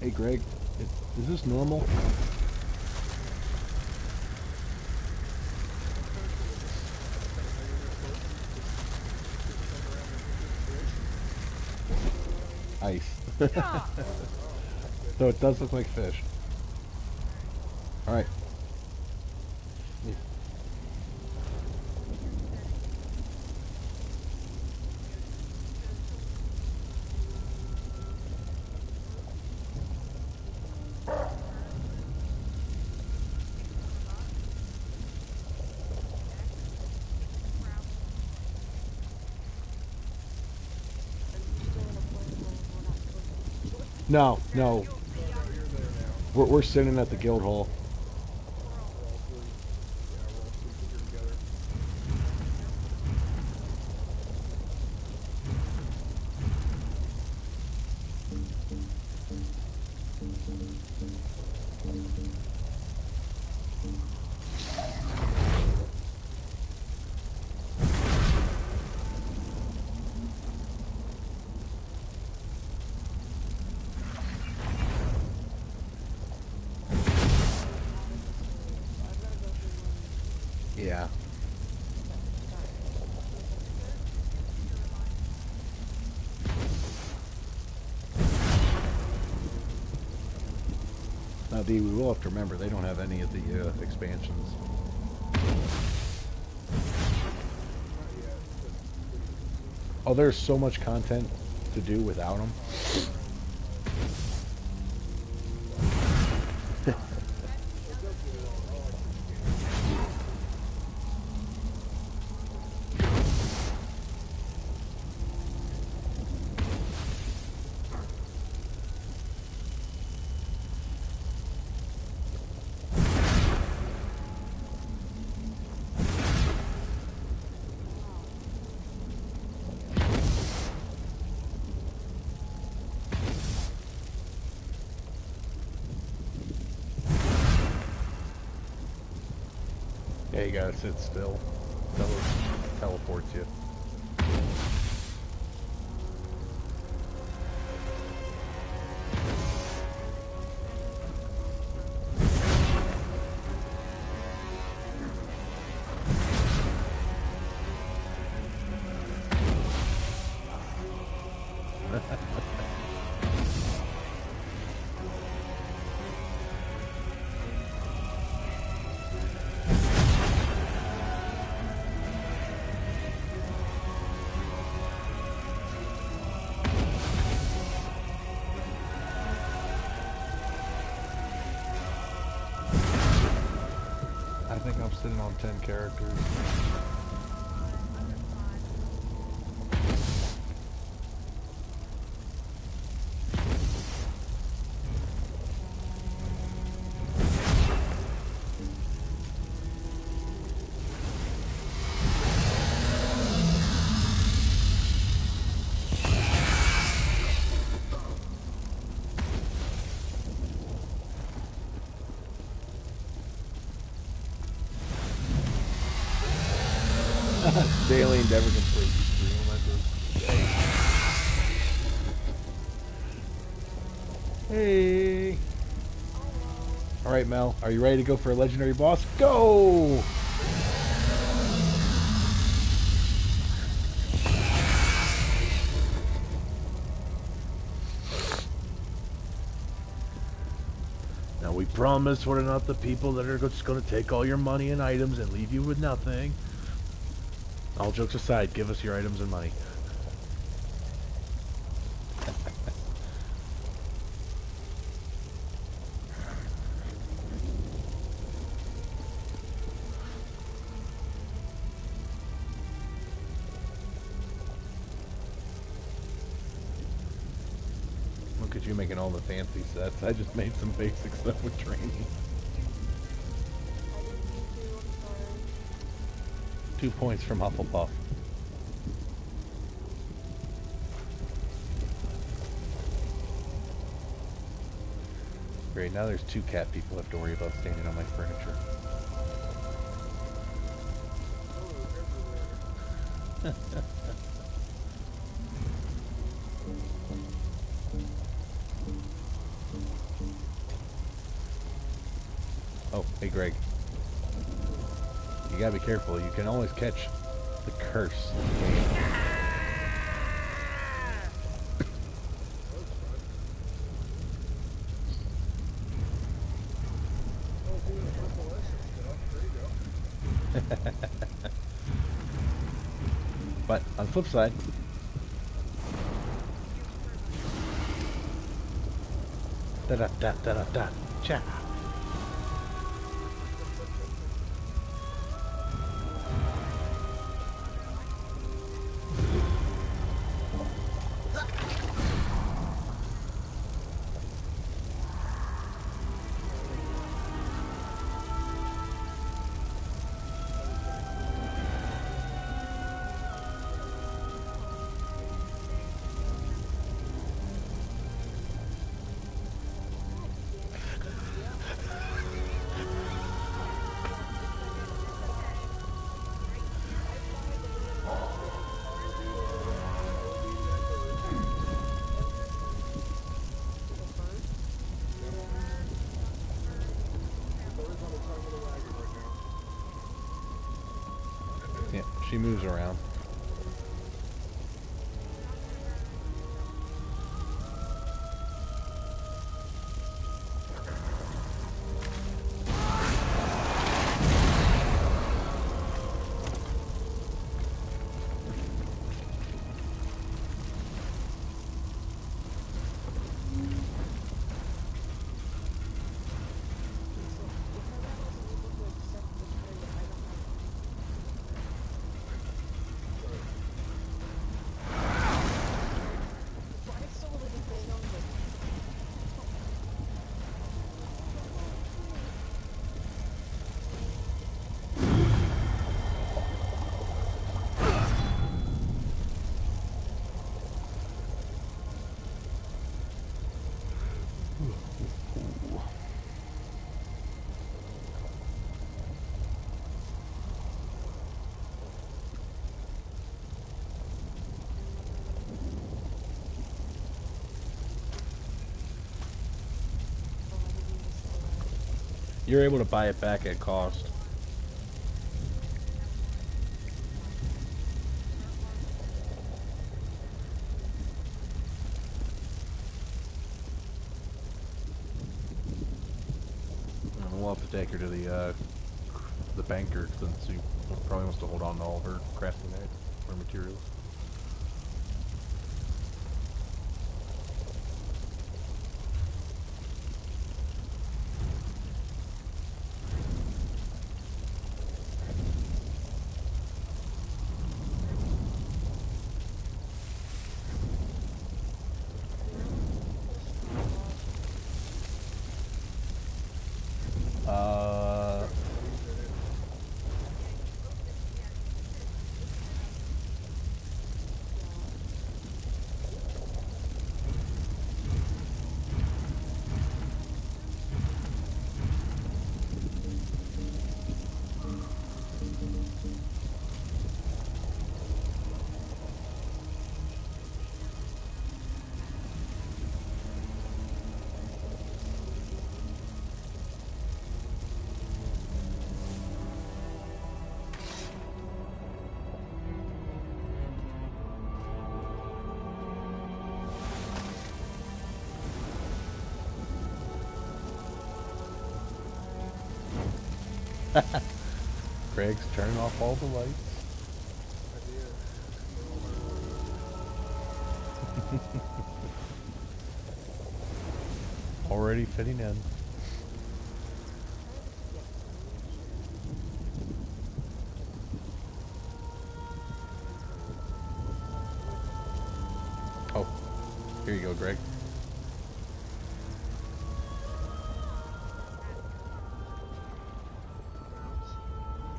[SPEAKER 1] Hey Greg, is this normal? Ice. So it does look like fish. Alright. No, no. We're sitting at the guild hall.
[SPEAKER 3] We're all sleeping here together.
[SPEAKER 1] Yeah. Now, D, we will have to remember they don't have any of the expansions. Oh, there's so much content to do without them. Yeah, you gotta sit still. Teleports you. 110 characters. Daily endeavor complete. Hey. All right, Mel. Are you ready to go for a legendary boss? Go. Now we promise we're not the people that are just going to take all your money and items and leave you with nothing. All jokes aside, give us your items and money. Look at you making all the fancy sets. I just made some basic stuff with training.
[SPEAKER 4] I didn't mean to, I'm sorry.
[SPEAKER 1] 2 points from Hufflepuff. Great, now there's 2 cat people I have to worry about standing on my furniture. Oh, hey Greg. You gotta be careful. You can always catch the curse. But on the flip side, da da da da da da, cha. Yeah, she moves around. You're able to buy it back at cost. And we'll have to take her to the banker since she probably wants to hold on to all her crafting her materials. Greg's turning off all the lights.
[SPEAKER 3] I did.
[SPEAKER 1] Already fitting in. Oh, here you go, Greg.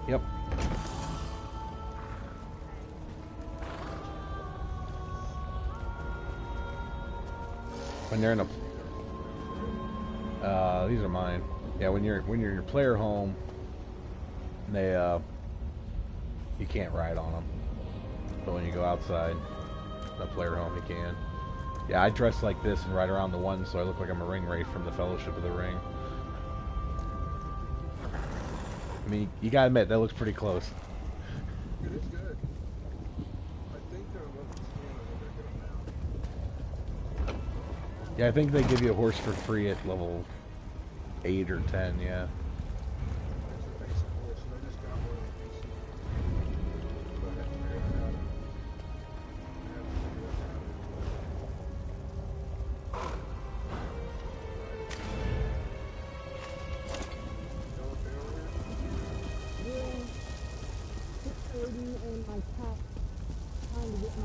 [SPEAKER 1] Yep. When they're in a these are mine. Yeah, when you're in your player home, they you can't ride on them. But when you go outside, the player home, you can. Yeah, I dress like this and ride around the one, so I look like I'm a ring wraith from the Fellowship of the Ring. I mean, you gotta admit that looks pretty close.
[SPEAKER 3] It is good. I think they're about to scan a little bit now.
[SPEAKER 1] Yeah, I think they give you a horse for free at level 8 or 10. Yeah.
[SPEAKER 3] It's a basic horse, and I just got one of the basic. Go ahead and figure that out. I have to figure that out. Y'all okay over here?
[SPEAKER 4] Yeah, 6:30 and my cat trying to get my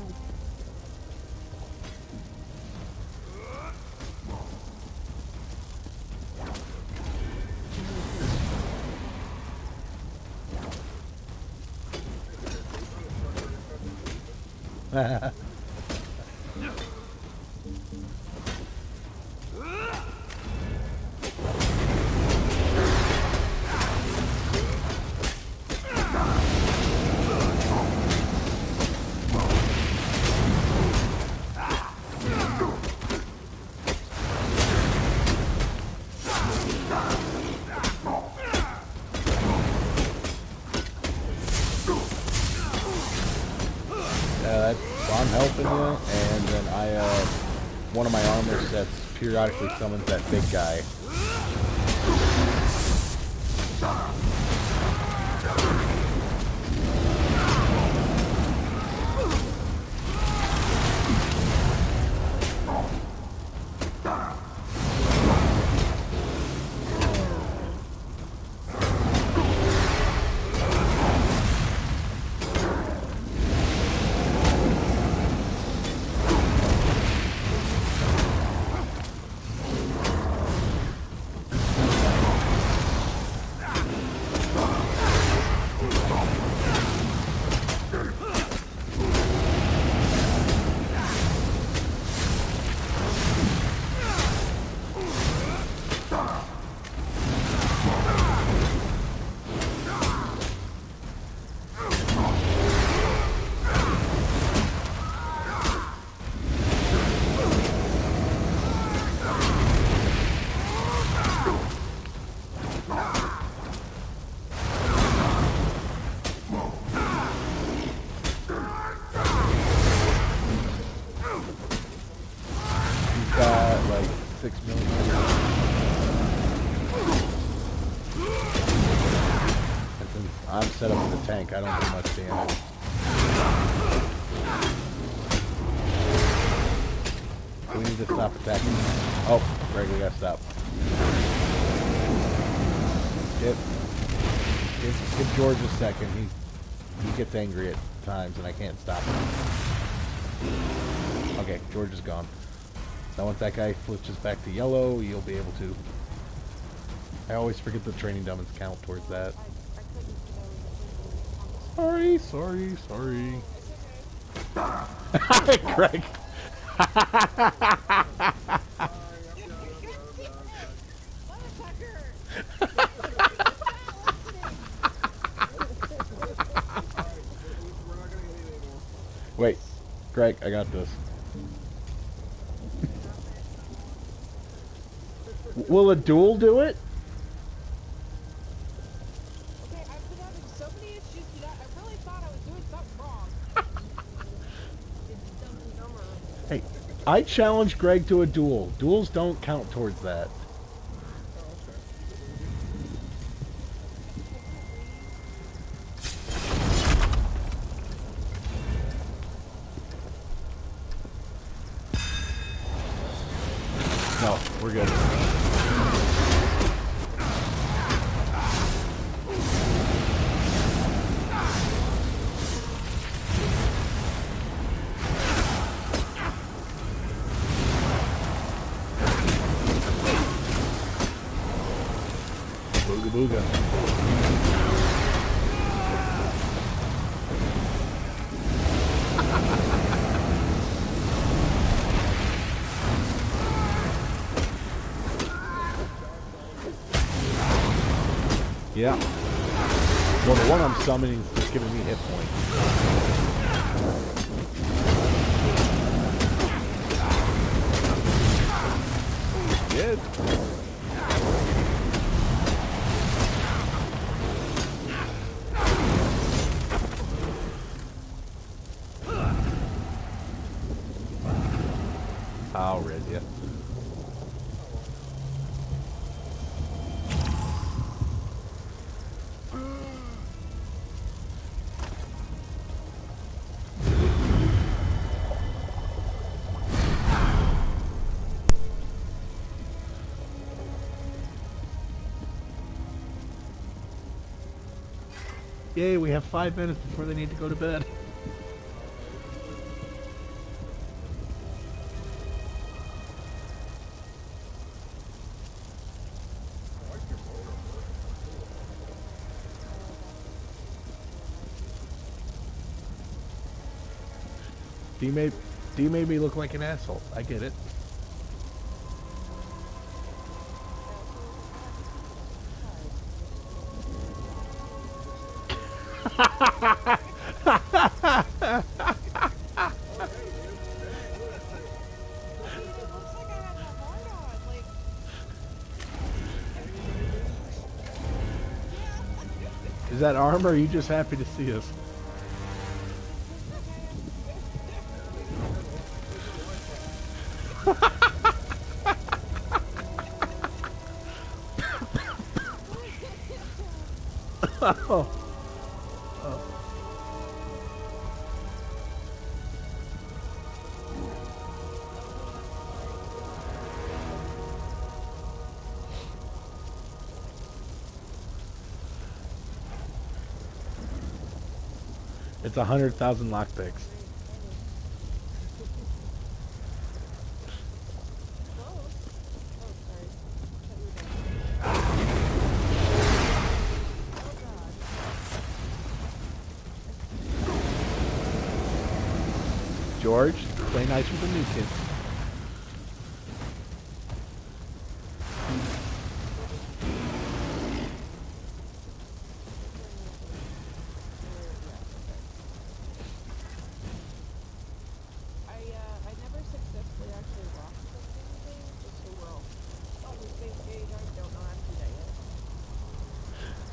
[SPEAKER 1] I'm helping you, and then one of my armor sets periodically summons that big guy. I'm set up with a tank. I don't do much damage. We need to stop attacking. Oh, Greg, we gotta stop. Give George a second. He gets angry at times, and I can't stop him. Okay, George is gone. Now once that guy switches back to yellow, you'll be able to. I always forget the training dummies count towards that. Sorry. Greg. Wait, Greg, I got this. Will a duel do it?
[SPEAKER 4] Okay, I've been having so many issues with that. I really thought I was doing something wrong. It's dumb and dumber.
[SPEAKER 1] Hey, I challenged Greg to a duel. Duels don't count towards that. Yeah. Well, the one I'm summoning is just giving me hit points. Good. I'll rid you. Yay, we have 5 minutes before they need to go to bed. D made me look like an asshole. I get it. Is that armor, or are you just happy to see us? Oh. It's 100,000 lockpicks. George, play nice with the new kids.
[SPEAKER 4] I never successfully actually lost anything, just so we're all on the same page. I don't know how to do that yet.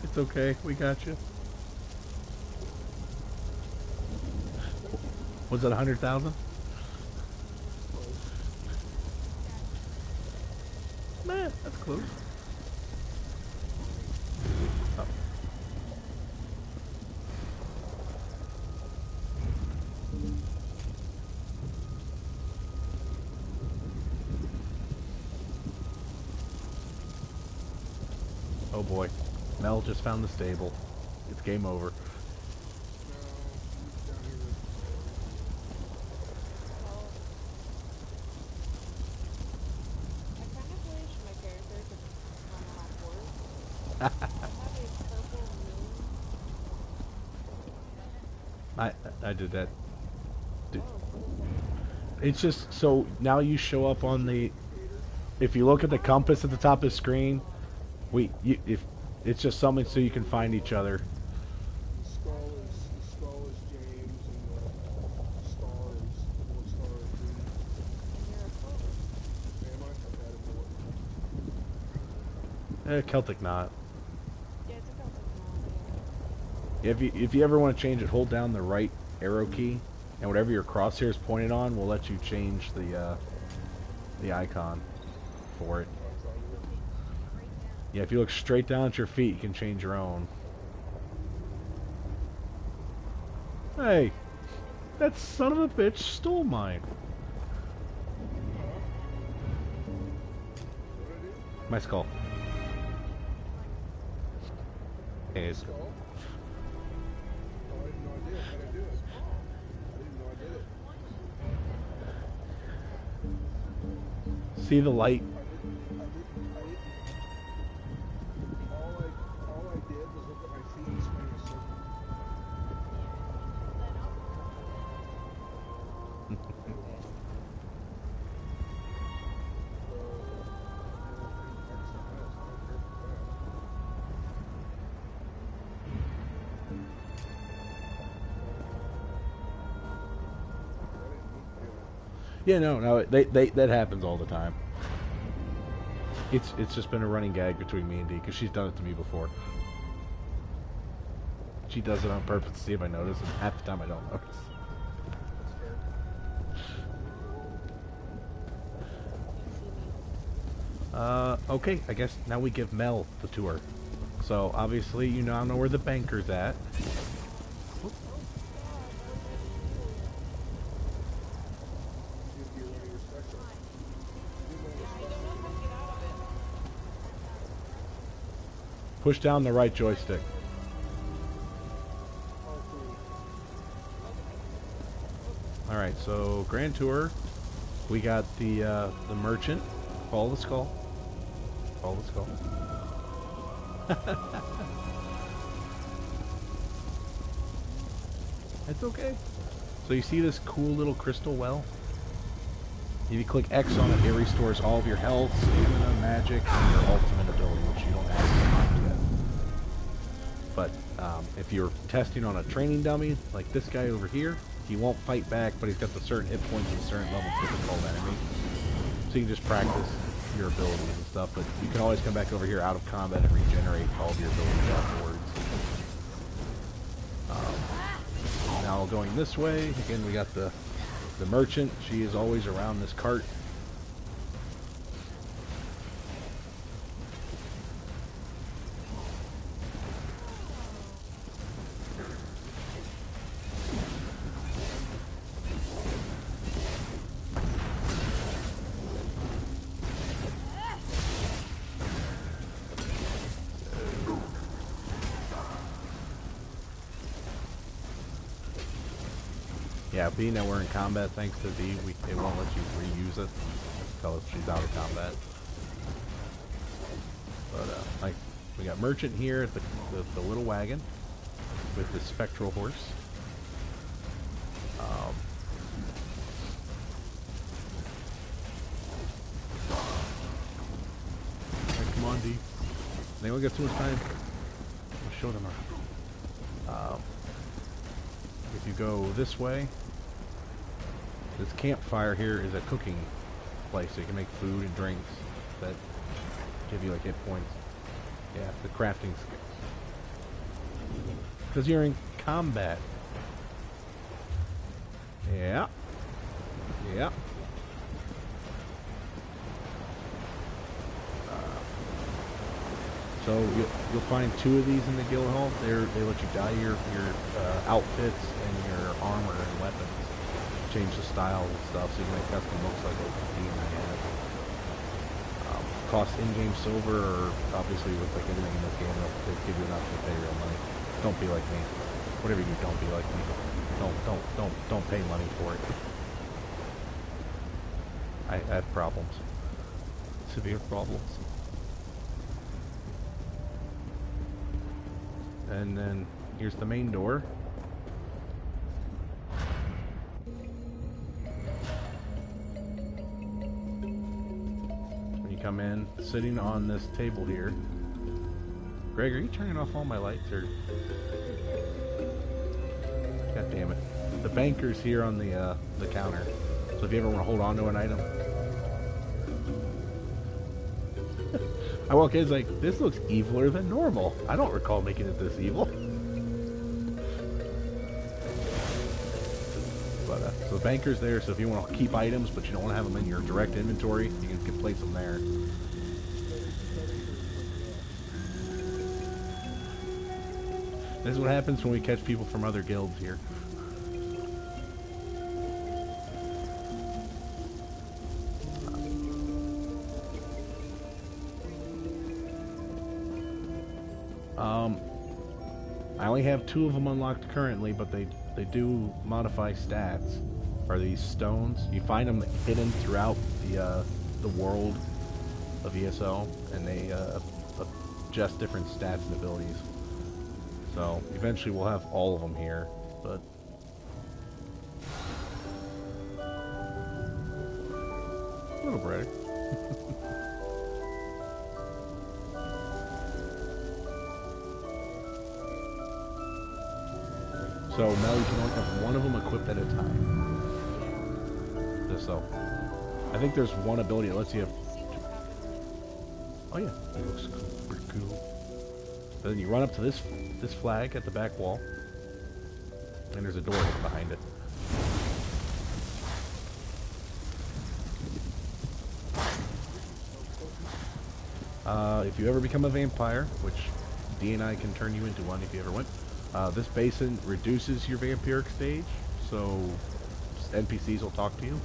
[SPEAKER 1] It's okay, we got you. Was it 100,000? Man, that's close. Oh. Oh boy, Mel just found the stable. It's game over. I did that. It's just so now you show up on the. If you look at the compass at the top of the screen, if it's just something so you can find each other.
[SPEAKER 3] The skull is James, and the star is North Star is Green. Am I?
[SPEAKER 1] Celtic knot.
[SPEAKER 4] Yeah, it's a Celtic knot.
[SPEAKER 1] If you ever want to change it, hold down the right arrow key, and whatever your crosshair is pointed on will let you change the icon for it. Yeah, if you look straight down at your feet, you can change your own. Hey, that son of a bitch stole mine. My skull. Anyways.
[SPEAKER 3] Skull? Oh, I had no idea. How'd I do it? I didn't know I did it.
[SPEAKER 1] See the light? All I did was look at my feet and swing a circle. Yeah, no, that happens all the time. It's just been a running gag between me and Dee because she's done it to me before. She does it on purpose to see if I notice, and half the time I don't notice.
[SPEAKER 3] That's fair.
[SPEAKER 1] Okay, I guess now we give Mel the tour. So obviously you now know where the banker's at.
[SPEAKER 3] Give you one of your specials. Do one of the
[SPEAKER 4] Yeah, I don't
[SPEAKER 3] specials.
[SPEAKER 4] know how to get out of it.
[SPEAKER 1] Push down the right joystick.
[SPEAKER 3] Oh, cool.
[SPEAKER 1] All right, so Grand Tour. We got the merchant. Follow the skull. Follow the skull. It's okay. So you see this cool little crystal well? If you click X on it, it restores all of your health, stamina, magic, and your ultimate ability, which you don't have yet. But if you're testing on a training dummy, like this guy over here, he won't fight back, but he's got the certain hit points and a certain level difficult enemy. So you can just practice your abilities and stuff, but you can always come back over here out of combat and regenerate all of your abilities afterwards. Now going this way, again we got the merchant. She is always around this cart. Yeah, being that we're in combat, thanks to D, it won't let you reuse it until she's out of combat. But like, we got merchant here at the little wagon with the spectral horse. Right, come on, D. They only got too much time. I'll show them around. If you go this way, this campfire here is a cooking place, so you can make food and drinks that give you like hit points. Yeah, the crafting skill. Because you're in combat. Yeah. Yeah. So you'll find two of these in the guild hall. They let you dye your outfits and your armor and weapons, change the style and stuff, so you can make custom looks like what the team may have. Cost in-game silver, or obviously with like anything in this game, they give you an option to pay real money. Don't be like me. Whatever you do, don't be like me. Don't pay money for it. I have problems, severe problems. And then here's the main door. When you come in, sitting on this table here. Greg, are you turning off all my lights, or? God damn it! The banker's here on the counter. So if you ever want to hold on to an item, I walk in, it's like, this looks eviler than normal. I don't recall making it this evil. But, so the banker's there, so if you want to keep items, but you don't want to have them in your direct inventory, you can place them there. This is what happens when we catch people from other guilds here. I only have 2 of them unlocked currently, but they do modify stats. Are these stones? You find them hidden throughout the world of ESO, and they adjust different stats and abilities. So eventually we'll have all of them here, but a little brighter. So Mel, you can only have one of them equipped at a time. this though. I think there's one ability that lets you.
[SPEAKER 4] See what happens like
[SPEAKER 1] Oh yeah, it looks cool, pretty cool. Then you run up to this flag at the back wall, and there's a door hidden behind it. If you ever become a vampire, which D and I can turn you into one if you ever want, this basin reduces your vampiric stage, so NPCs will talk to you.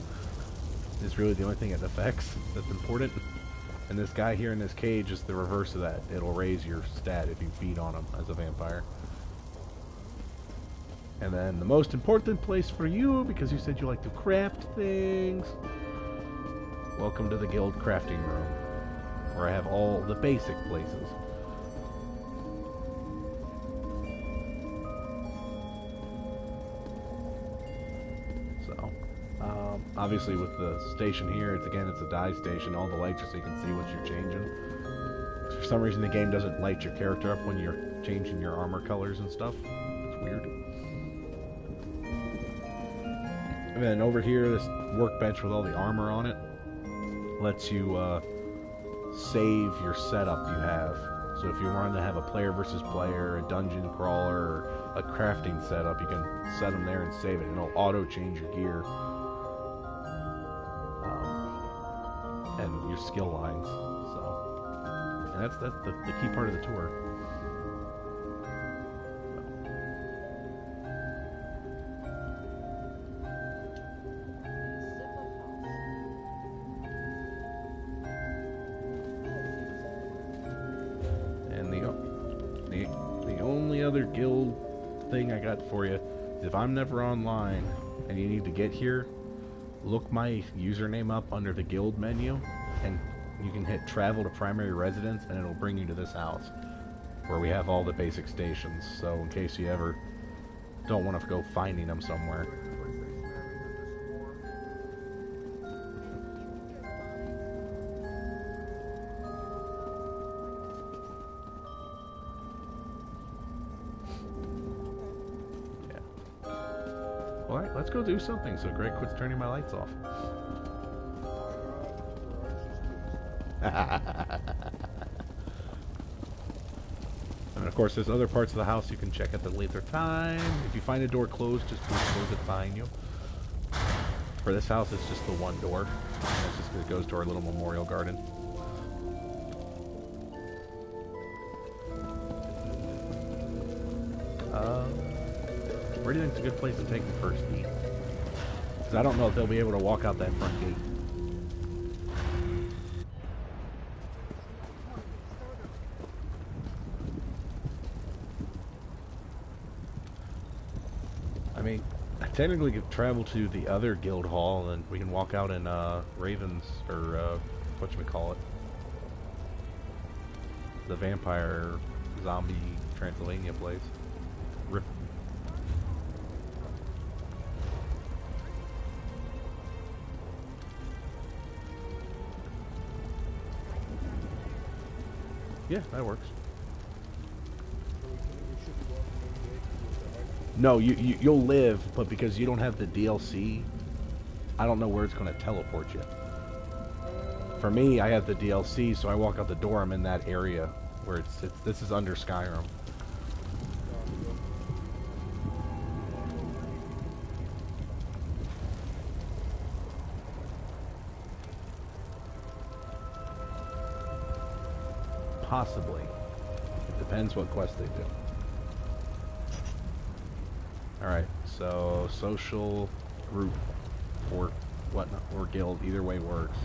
[SPEAKER 1] It's really the only thing it affects that's important. And this guy here in this cage is the reverse of that. It'll raise your stat if you feed on him as a vampire. And then the most important place for you, because you said you like to craft things, welcome to the guild crafting room, where I have all the basic places. So, obviously with the station here, it's a dye station. All the lights are so you can see what you're changing. For some reason the game doesn't light your character up when you're changing your armor colors and stuff. It's weird. And then over here, this workbench with all the armor on it lets you save your setup you have. So if you want to have a player versus player, a dungeon crawler, or a crafting setup, you can set them there and save it, and it'll auto change your gear and your skill lines. So, and that's the key part of the tour. And the only other guild thing I got for you is if I'm never online and you need to get here, look my username up under the guild menu, and you can hit travel to primary residence, and it'll bring you to this house where we have all the basic stations. So in case you ever don't want to go finding them somewhere. Alright, let's go do something so Greg quits turning my lights off. And of course there's other parts of the house you can check at the later time. If you find a door closed, just please close it behind you. For this house, it's just the one door. That's just because it goes to our little memorial garden. Where do you think is a good place to take them first, Pete? Because I don't know if they'll be able to walk out that front gate. I mean, I technically could travel to the other guild hall, and we can walk out in Ravens, or whatchamacallit, the vampire zombie Transylvania place. Rip. Yeah, that works. No, you'll live, but because you don't have the DLC, I don't know where it's going to teleport you. For me, I have the DLC, so I walk out the door, I'm in that area where it's this is under Skyrim. Possibly. It depends what quest they do. Alright, so social, group, or whatnot, or guild, either way works.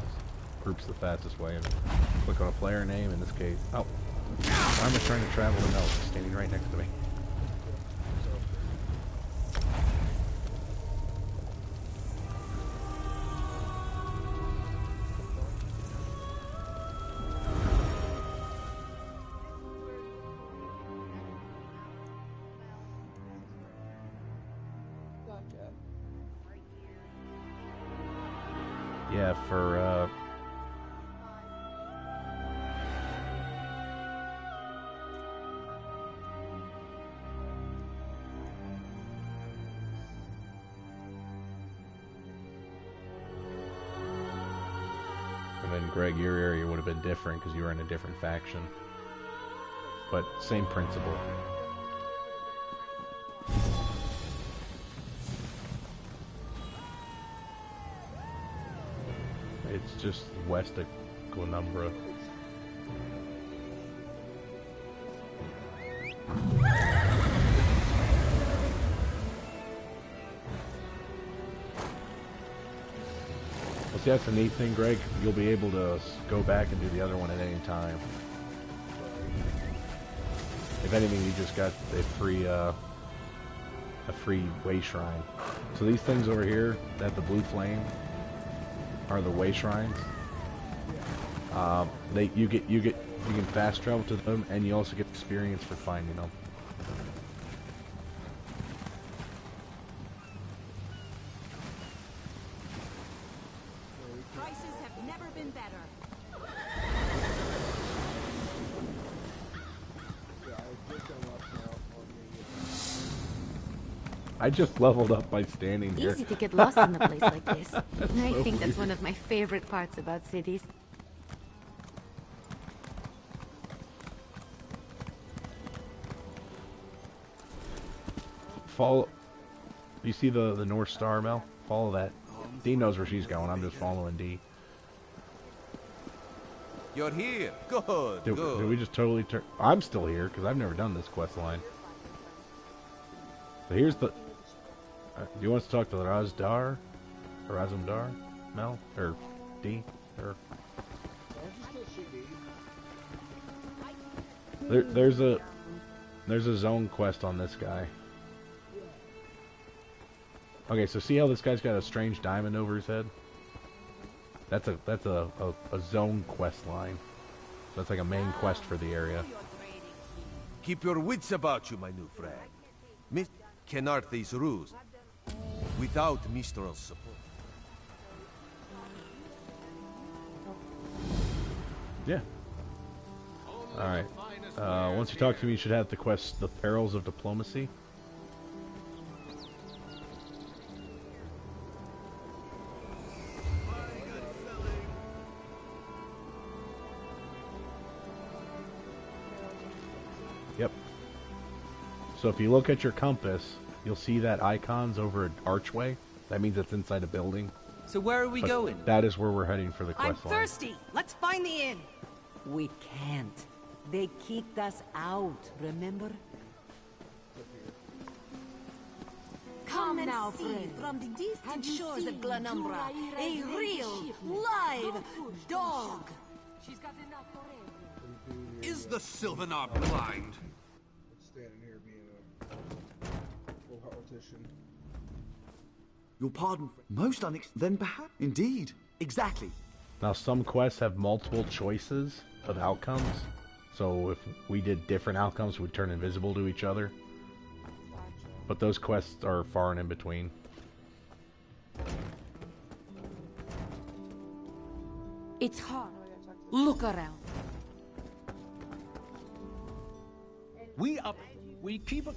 [SPEAKER 1] Group's the fastest way. And click on a player name, in this case. Oh! Why am I trying to travel to Mel? It's standing right next to me.
[SPEAKER 4] Gotcha.
[SPEAKER 1] Yeah, for, Greg, your area would have been different because you were in a different faction. But same principle. It's just west of Glenumbra. See, that's the neat thing, Greg. You'll be able to go back and do the other one at any time. If anything, you just got a free way shrine. So these things over here, that have the blue flame, are the way shrines. You can fast travel to them, and you also get experience for finding them. I just leveled up by standing here.
[SPEAKER 5] Easy to get lost in a place like this. I think that's one of my favorite parts about cities.
[SPEAKER 1] Follow. You see the North Star, Mel? Follow that. Dee knows where she's going. I'm just following Dee.
[SPEAKER 6] You're here. Good.
[SPEAKER 1] Did we just totally turn? I'm still here because I've never done this quest line. So here's the. Do you want us to talk to the Razdar? Or Razumdar? Mel? Or D? Or... There's a zone quest on this guy. Okay, so see how this guy's got a strange diamond over his head? That's a zone quest line. So that's like a main quest for the area.
[SPEAKER 6] Keep your wits about you, my new friend. Miss Kenarthi's ruse. Without Mistral's support.
[SPEAKER 1] Yeah. Alright. Once you talk to me, you should have the quest, The Perils of Diplomacy. Yep. So if you look at your compass, you'll see that icon's over an archway. That means it's inside a building.
[SPEAKER 7] So where are we going?
[SPEAKER 1] That is where we're heading for the
[SPEAKER 8] I'm
[SPEAKER 1] quest line.
[SPEAKER 8] thirsty. Let's find the inn.
[SPEAKER 9] We can't. They kicked us out, remember?
[SPEAKER 8] Come now, see from the distant shores of Glenumbra, a real, live dog. She's got enough for everyone.
[SPEAKER 10] Is the Sylvanar blind?
[SPEAKER 3] Standing here being a full politician.
[SPEAKER 11] Your pardon, most then perhaps. Indeed, exactly.
[SPEAKER 1] Now, some quests have multiple choices of outcomes. So if we did different outcomes, we'd turn invisible to each other. But those quests are far and in between.
[SPEAKER 5] It's hard. Look around.
[SPEAKER 10] We keep a...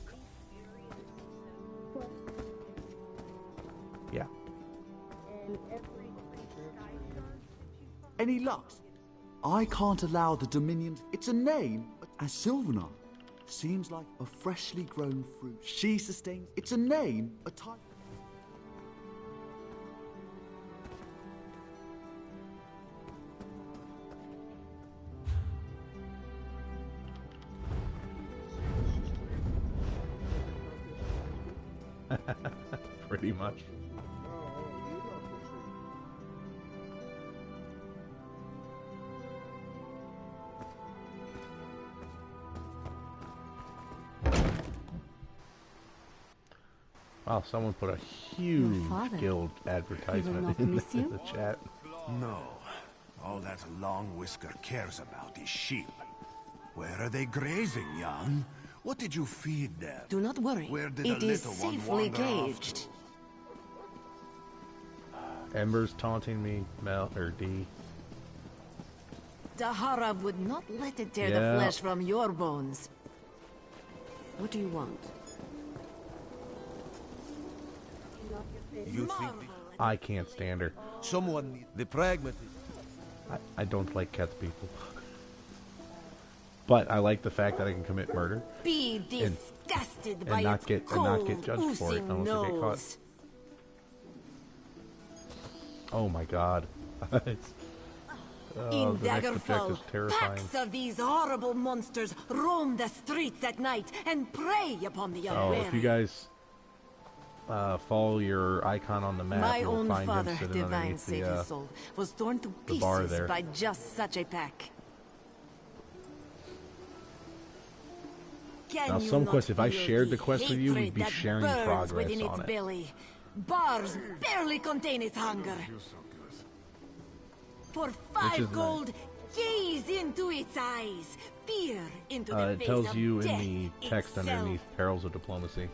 [SPEAKER 1] Yeah.
[SPEAKER 11] Any luck? I can't allow the Dominion. It's a name, as Sylvanar. Seems like a freshly grown fruit. She sustains. It's a name, a type.
[SPEAKER 1] Pretty much. Wow, someone put a huge guild advertisement in the chat.
[SPEAKER 10] No. All that long whisker cares about is sheep. Where are they grazing, young? What did you feed them?
[SPEAKER 8] Do not worry.
[SPEAKER 10] Where did
[SPEAKER 8] It
[SPEAKER 10] the
[SPEAKER 8] is
[SPEAKER 10] little one
[SPEAKER 8] safely
[SPEAKER 10] wander off
[SPEAKER 8] caged.
[SPEAKER 1] Ember's taunting me, Mel, or D.
[SPEAKER 8] Dahara would not let it tear the flesh from your bones. What do you want?
[SPEAKER 6] You think
[SPEAKER 1] I can't stand her.
[SPEAKER 6] someone, the pragmatist.
[SPEAKER 1] I don't like cats people. But I like the fact that I can commit murder
[SPEAKER 8] Be disgusted
[SPEAKER 1] and
[SPEAKER 8] by
[SPEAKER 1] not
[SPEAKER 8] its
[SPEAKER 1] get
[SPEAKER 8] cold,
[SPEAKER 1] judged for it
[SPEAKER 8] oozing
[SPEAKER 1] unless I get caught.
[SPEAKER 8] nose.
[SPEAKER 1] Oh my god. It's,
[SPEAKER 8] In
[SPEAKER 1] the next objective
[SPEAKER 8] Daggerfall,
[SPEAKER 1] is terrifying.
[SPEAKER 8] packs of these horrible monsters roam the streets at night and prey upon the
[SPEAKER 1] Oh,
[SPEAKER 8] unwary.
[SPEAKER 1] if you guys follow your icon on the map,
[SPEAKER 8] My
[SPEAKER 1] you'll
[SPEAKER 8] own
[SPEAKER 1] find
[SPEAKER 8] father,
[SPEAKER 1] him sitting
[SPEAKER 8] divine
[SPEAKER 1] underneath
[SPEAKER 8] save his soul, was torn to
[SPEAKER 1] the bar
[SPEAKER 8] pieces
[SPEAKER 1] there.
[SPEAKER 8] by just such a pack. Can
[SPEAKER 1] Now,
[SPEAKER 8] you
[SPEAKER 1] some
[SPEAKER 8] not
[SPEAKER 1] quest, if I
[SPEAKER 8] feel
[SPEAKER 1] shared the quest with you,
[SPEAKER 8] hatred
[SPEAKER 1] we'd be
[SPEAKER 8] that
[SPEAKER 1] sharing
[SPEAKER 8] burns
[SPEAKER 1] progress
[SPEAKER 8] within
[SPEAKER 1] on
[SPEAKER 8] its
[SPEAKER 1] it.
[SPEAKER 8] belly? Bars barely contain its hunger. For
[SPEAKER 1] Which
[SPEAKER 8] 5
[SPEAKER 1] is
[SPEAKER 8] gold, gaze into its eyes, peer into the
[SPEAKER 1] It
[SPEAKER 8] face
[SPEAKER 1] tells
[SPEAKER 8] of
[SPEAKER 1] you in
[SPEAKER 8] death
[SPEAKER 1] the text
[SPEAKER 8] itself.
[SPEAKER 1] underneath Perils of Diplomacy.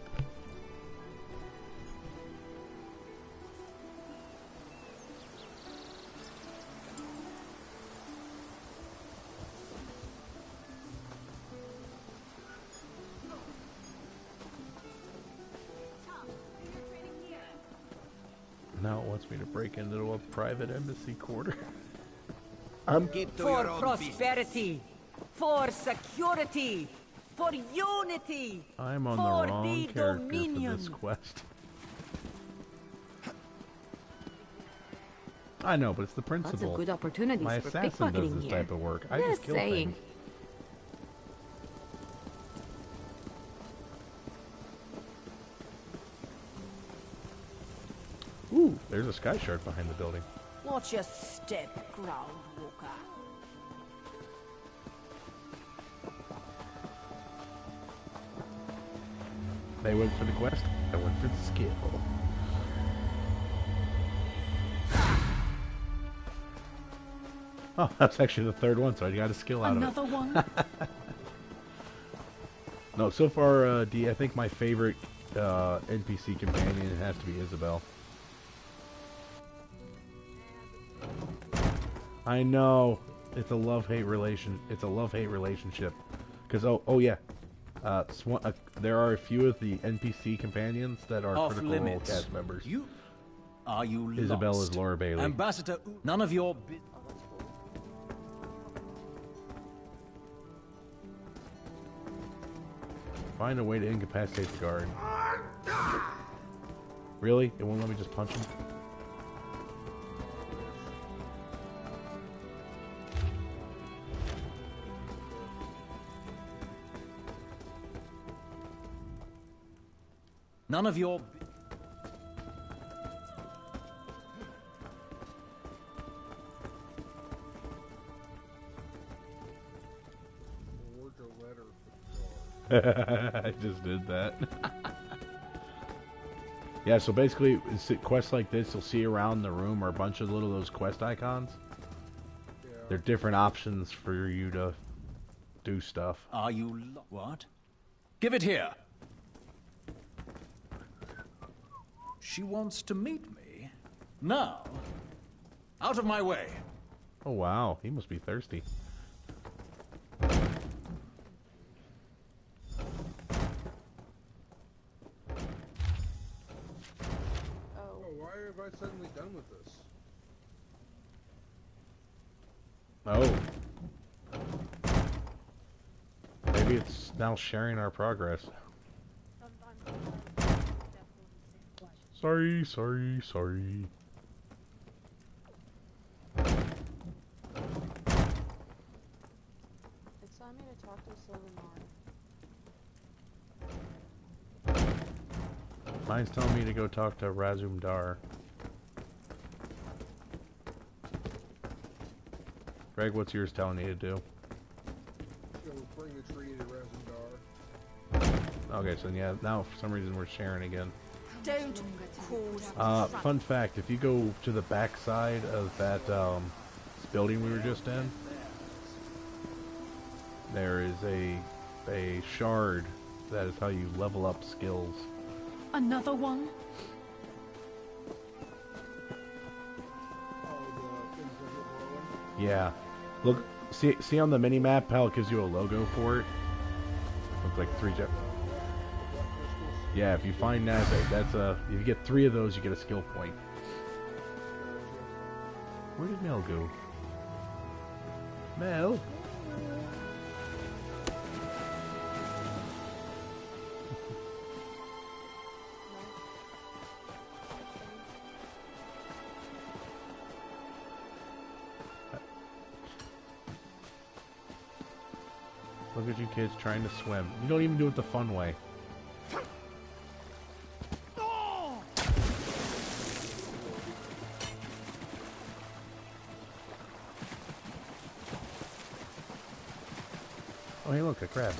[SPEAKER 1] Now it wants me to break into a private embassy quarter.
[SPEAKER 6] Keep to
[SPEAKER 9] For
[SPEAKER 6] your own business.
[SPEAKER 9] prosperity, for security, for unity,
[SPEAKER 1] I'm on
[SPEAKER 9] for
[SPEAKER 1] the wrong
[SPEAKER 9] the
[SPEAKER 1] character
[SPEAKER 9] dominion.
[SPEAKER 1] for this quest. I know, but it's the
[SPEAKER 5] Lots
[SPEAKER 1] principle.
[SPEAKER 5] of good opportunities
[SPEAKER 1] My
[SPEAKER 5] for
[SPEAKER 1] assassin does
[SPEAKER 5] pickpocketing
[SPEAKER 1] this
[SPEAKER 5] here.
[SPEAKER 1] type of work. I
[SPEAKER 5] Just
[SPEAKER 1] just kill
[SPEAKER 5] saying.
[SPEAKER 1] things. Ooh, there's a sky shard behind the building.
[SPEAKER 9] Watch your step, groundwalker.
[SPEAKER 1] They went for the quest. I went for the skill. Oh, that's actually the third one, so I got a skill out
[SPEAKER 9] Another
[SPEAKER 1] of it.
[SPEAKER 9] one?
[SPEAKER 1] No, so far, D, I think my favorite NPC companion has to be Isabel. I know it's a love-hate relationship. Because oh yeah, there are a few of the NPC companions that are
[SPEAKER 7] Off
[SPEAKER 1] critical role
[SPEAKER 7] limits.
[SPEAKER 1] cast members.
[SPEAKER 7] Are you
[SPEAKER 1] Isabel
[SPEAKER 7] lost?
[SPEAKER 1] is Laura Bailey.
[SPEAKER 7] Ambassador, none of your
[SPEAKER 1] Find a way to incapacitate the guard. Really? It won't let me just punch him?
[SPEAKER 7] None of your
[SPEAKER 3] Forge a letter for the guard.
[SPEAKER 1] I just did that. Yeah, so basically, quests like this, you'll see around the room are a bunch of those quest icons.
[SPEAKER 3] Yeah.
[SPEAKER 1] They're different options for you to do stuff.
[SPEAKER 7] Are you what? Give it here. She wants to meet me. Now, out of my way.
[SPEAKER 1] Oh wow, he must be thirsty.
[SPEAKER 3] Oh, why have I suddenly done with this?
[SPEAKER 1] Oh. Maybe it's now sharing our progress. Sorry.
[SPEAKER 4] It's telling me to talk to Silvermar.
[SPEAKER 1] Mine's telling me to go talk to Razum Dar. Greg, what's yours telling you to do?
[SPEAKER 3] Go bring a tree to Razendar.
[SPEAKER 1] Okay, so yeah, now for some reason we're sharing again.
[SPEAKER 8] Don't cause
[SPEAKER 1] Fun fact, if you go to the back side of that building we were just in, there is a shard that is how you level up skills.
[SPEAKER 9] Another one?
[SPEAKER 3] Oh, the things that are glowing.
[SPEAKER 1] Yeah. Look, see on the mini map how it gives you a logo for it? Looks like 3 jet. Yeah, if you find that, that's if you get 3 of those, you get a skill point. Where did Mel go? Mel. Look at you kids trying to swim. You don't even do it the fun way. Oh, hey, look, a crab.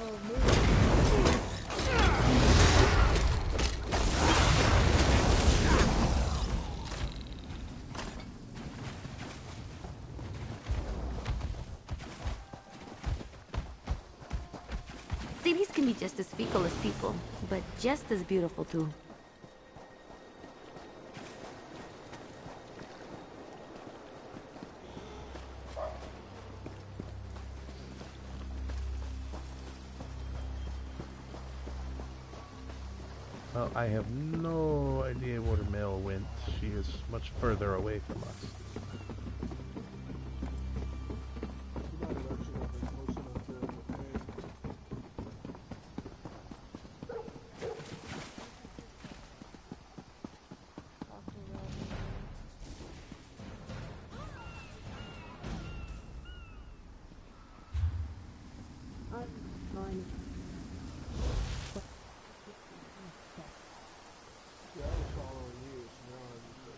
[SPEAKER 5] Cities can be just as fecal as people, but just as beautiful too.
[SPEAKER 1] Well, I have no idea where Mel went. She is much further away from us.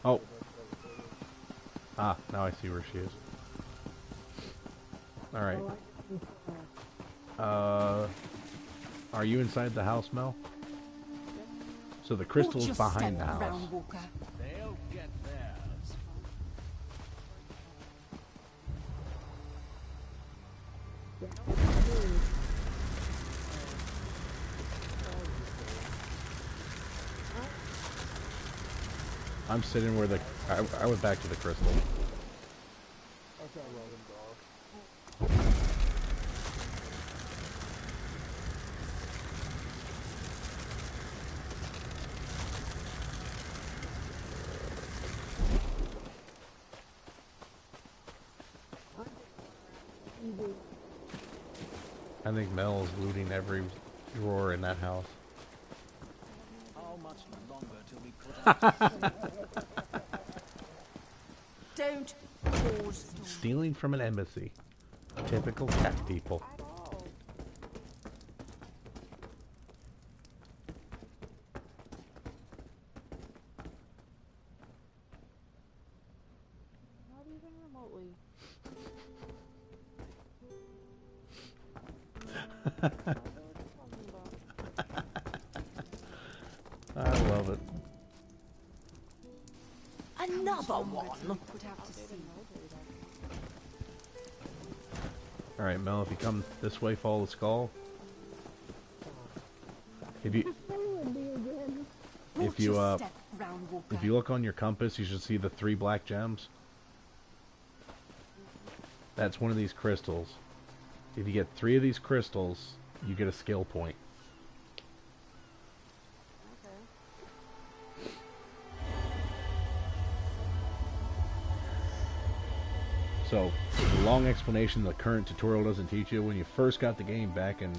[SPEAKER 1] Oh. Ah, now I see where she is. Alright. Are you inside the house, Mel? So the crystal's behind the house.
[SPEAKER 7] They'll get theirs.
[SPEAKER 1] I'm sitting where the... I went back to the crystal. I think Mel's looting every drawer in that house.
[SPEAKER 7] How much longer till we put out
[SPEAKER 8] Don't pause.
[SPEAKER 1] Stealing from an embassy. Typical cat people.
[SPEAKER 4] Not even remotely.
[SPEAKER 1] I love it.
[SPEAKER 8] Another one.
[SPEAKER 1] Alright, Mel, if you come this way, follow the skull. If you look on your compass, you should see the 3 black gems. That's one of these crystals. If you get 3 of these crystals, you get a skill point. So, a long explanation the current tutorial doesn't teach you. When you first got the game back in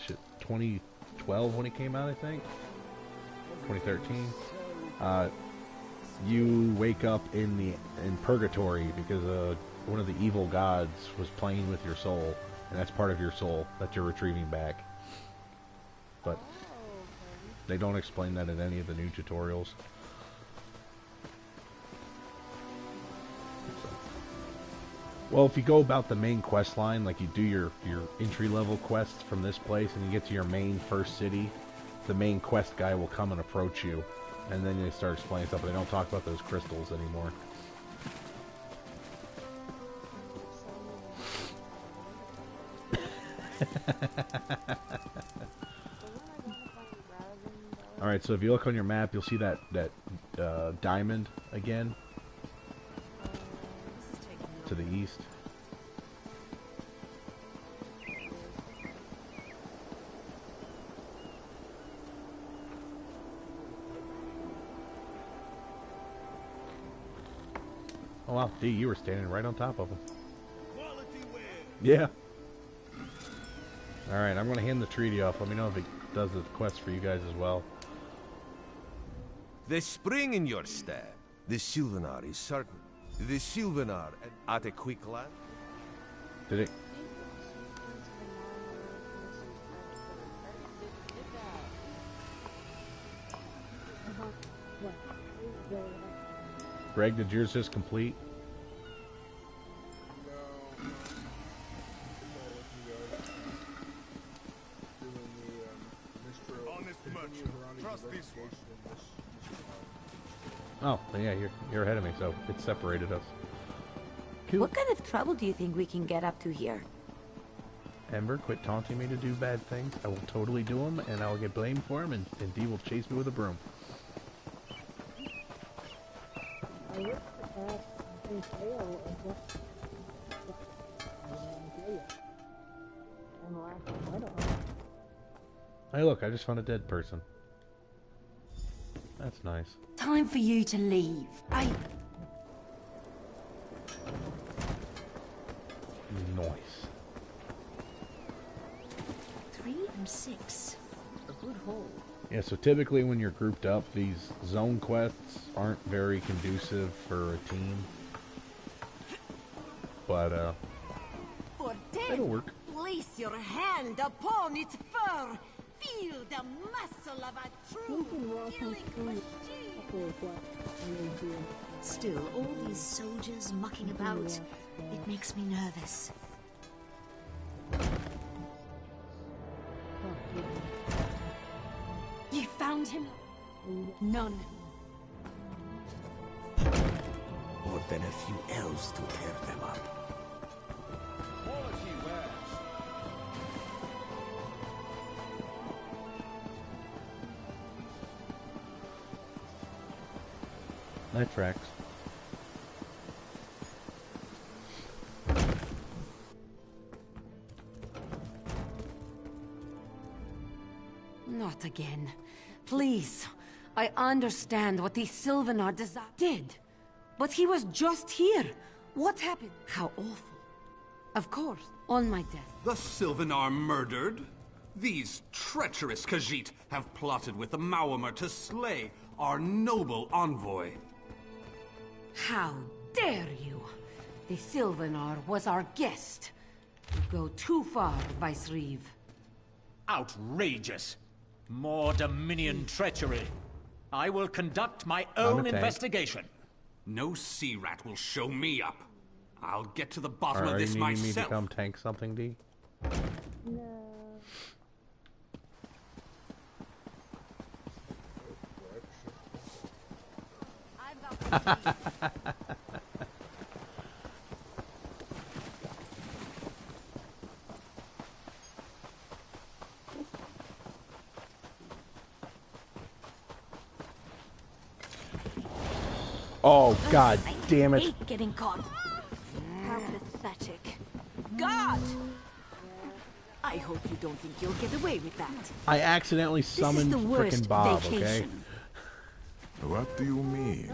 [SPEAKER 1] 2012 when it came out, I think? 2013. You wake up in purgatory because one of the evil gods was playing with your soul. And that's part of your soul that you're retrieving back. But they don't explain that in any of the new tutorials. Well, if you go about the main quest line, like you do your entry-level quests from this place, and you get to your main first city, the main quest guy will come and approach you, and then they start explaining stuff, but they don't talk about those crystals anymore. Alright, so if you look on your map, you'll see that diamond again. To the east. Oh wow, D, you were standing right on top of him.
[SPEAKER 10] Quality wares
[SPEAKER 1] Yeah. Alright, I'm gonna hand the treaty off. Let me know if it does the quest for you guys as well.
[SPEAKER 6] The spring in your step. The Sylvanar is certain. The Sylvanar at a quick land.
[SPEAKER 1] Did it? Greg, did yours just complete? Oh, yeah, you're ahead of me, so it separated us. Cool.
[SPEAKER 5] What kind of trouble do you think we can get up to here?
[SPEAKER 1] Ember, quit taunting me to do bad things. I will totally do them, and I'll get blamed for them, and Dee will chase me with a broom. Hey, look, I just found a dead person. That's nice.
[SPEAKER 8] Time for you to leave.
[SPEAKER 1] Nice.
[SPEAKER 8] Three and 6. A good haul.
[SPEAKER 1] Yeah, so typically when you're grouped up, these zone quests aren't very conducive for a team. But,
[SPEAKER 8] For death,
[SPEAKER 1] it'll work.
[SPEAKER 8] place your hand upon its fur. Feel the muscle of a true killing machine. Still, all these soldiers mucking about, it makes me nervous. You found him? None.
[SPEAKER 10] More than a few elves to tear them up.
[SPEAKER 1] That tracks.
[SPEAKER 8] Not again. Please. I understand what the Sylvanar did. But he was just here. What happened? How awful. Of course, on my death.
[SPEAKER 12] The Sylvanar murdered? These treacherous Khajiit have plotted with the Maormer to slay our noble envoy.
[SPEAKER 8] How dare you? The Sylvanar was our guest. You go too far, Vice Reeve.
[SPEAKER 7] Outrageous. More Dominion treachery. I will conduct my own investigation.
[SPEAKER 12] No sea rat will show me up. I'll get to the bottom
[SPEAKER 1] Are
[SPEAKER 12] of this
[SPEAKER 1] you needing me to
[SPEAKER 12] myself.
[SPEAKER 1] come tank something, D? Oh, god damn it.
[SPEAKER 8] Hate getting caught. How pathetic. God! I hope you don't think you'll get away with that.
[SPEAKER 1] I accidentally summoned frickin' Bob, okay?
[SPEAKER 10] What do you mean?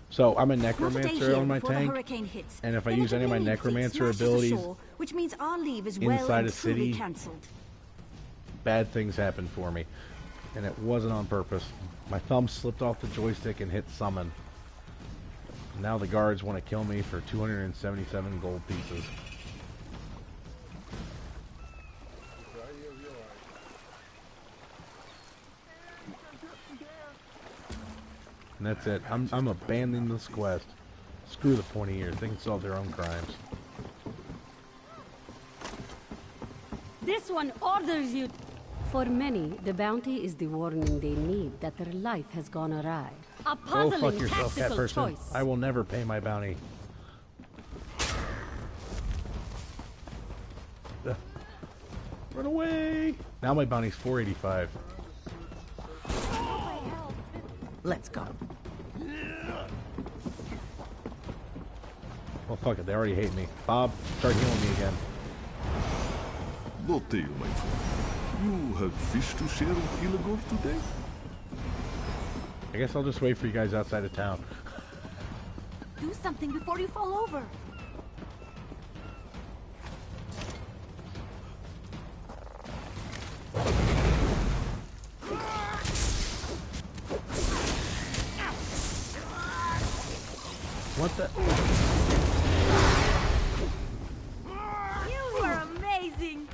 [SPEAKER 1] So, I'm a necromancer on my tank,
[SPEAKER 8] Hits,
[SPEAKER 1] and if I use any of my necromancer abilities
[SPEAKER 8] ashore, which means our leave is well
[SPEAKER 1] inside
[SPEAKER 8] and
[SPEAKER 1] a city,
[SPEAKER 8] cancelled.
[SPEAKER 1] bad things happen for me. And it wasn't on purpose. My thumb slipped off the joystick and hit summon. Now the guards want to kill me for 277 gold pieces. And that's it. I'm abandoning this quest. Screw the pointy ears. They can solve their own crimes.
[SPEAKER 13] This one orders you. For many, the bounty is the warning they need that their life has gone awry. A
[SPEAKER 1] Go
[SPEAKER 13] puzzling
[SPEAKER 1] fuck yourself, cat
[SPEAKER 13] tactical
[SPEAKER 1] person.
[SPEAKER 13] choice.
[SPEAKER 1] I will never pay my bounty. Run away! Now my bounty's 485.
[SPEAKER 8] Let's go.
[SPEAKER 1] Well, fuck it. They already hate me. Bob, start healing me again.
[SPEAKER 10] No tale, my friend. You have fish to share with Illigor today?
[SPEAKER 1] I guess I'll just wait for you guys outside of town.
[SPEAKER 8] Do something before you fall over.
[SPEAKER 1] What the?
[SPEAKER 8] You were amazing!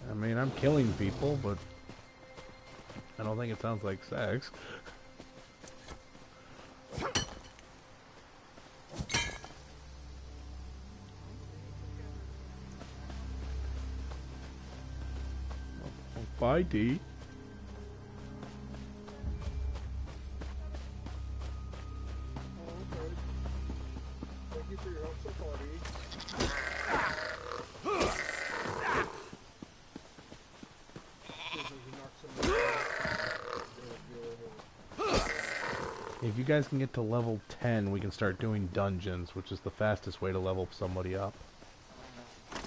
[SPEAKER 1] I mean, I'm killing people, but I don't think it sounds like sex. Bye, D.
[SPEAKER 3] Thank you for your help so far, D.
[SPEAKER 1] If you guys can get to level 10, we can start doing dungeons, which is the fastest way to level somebody up.
[SPEAKER 3] Right,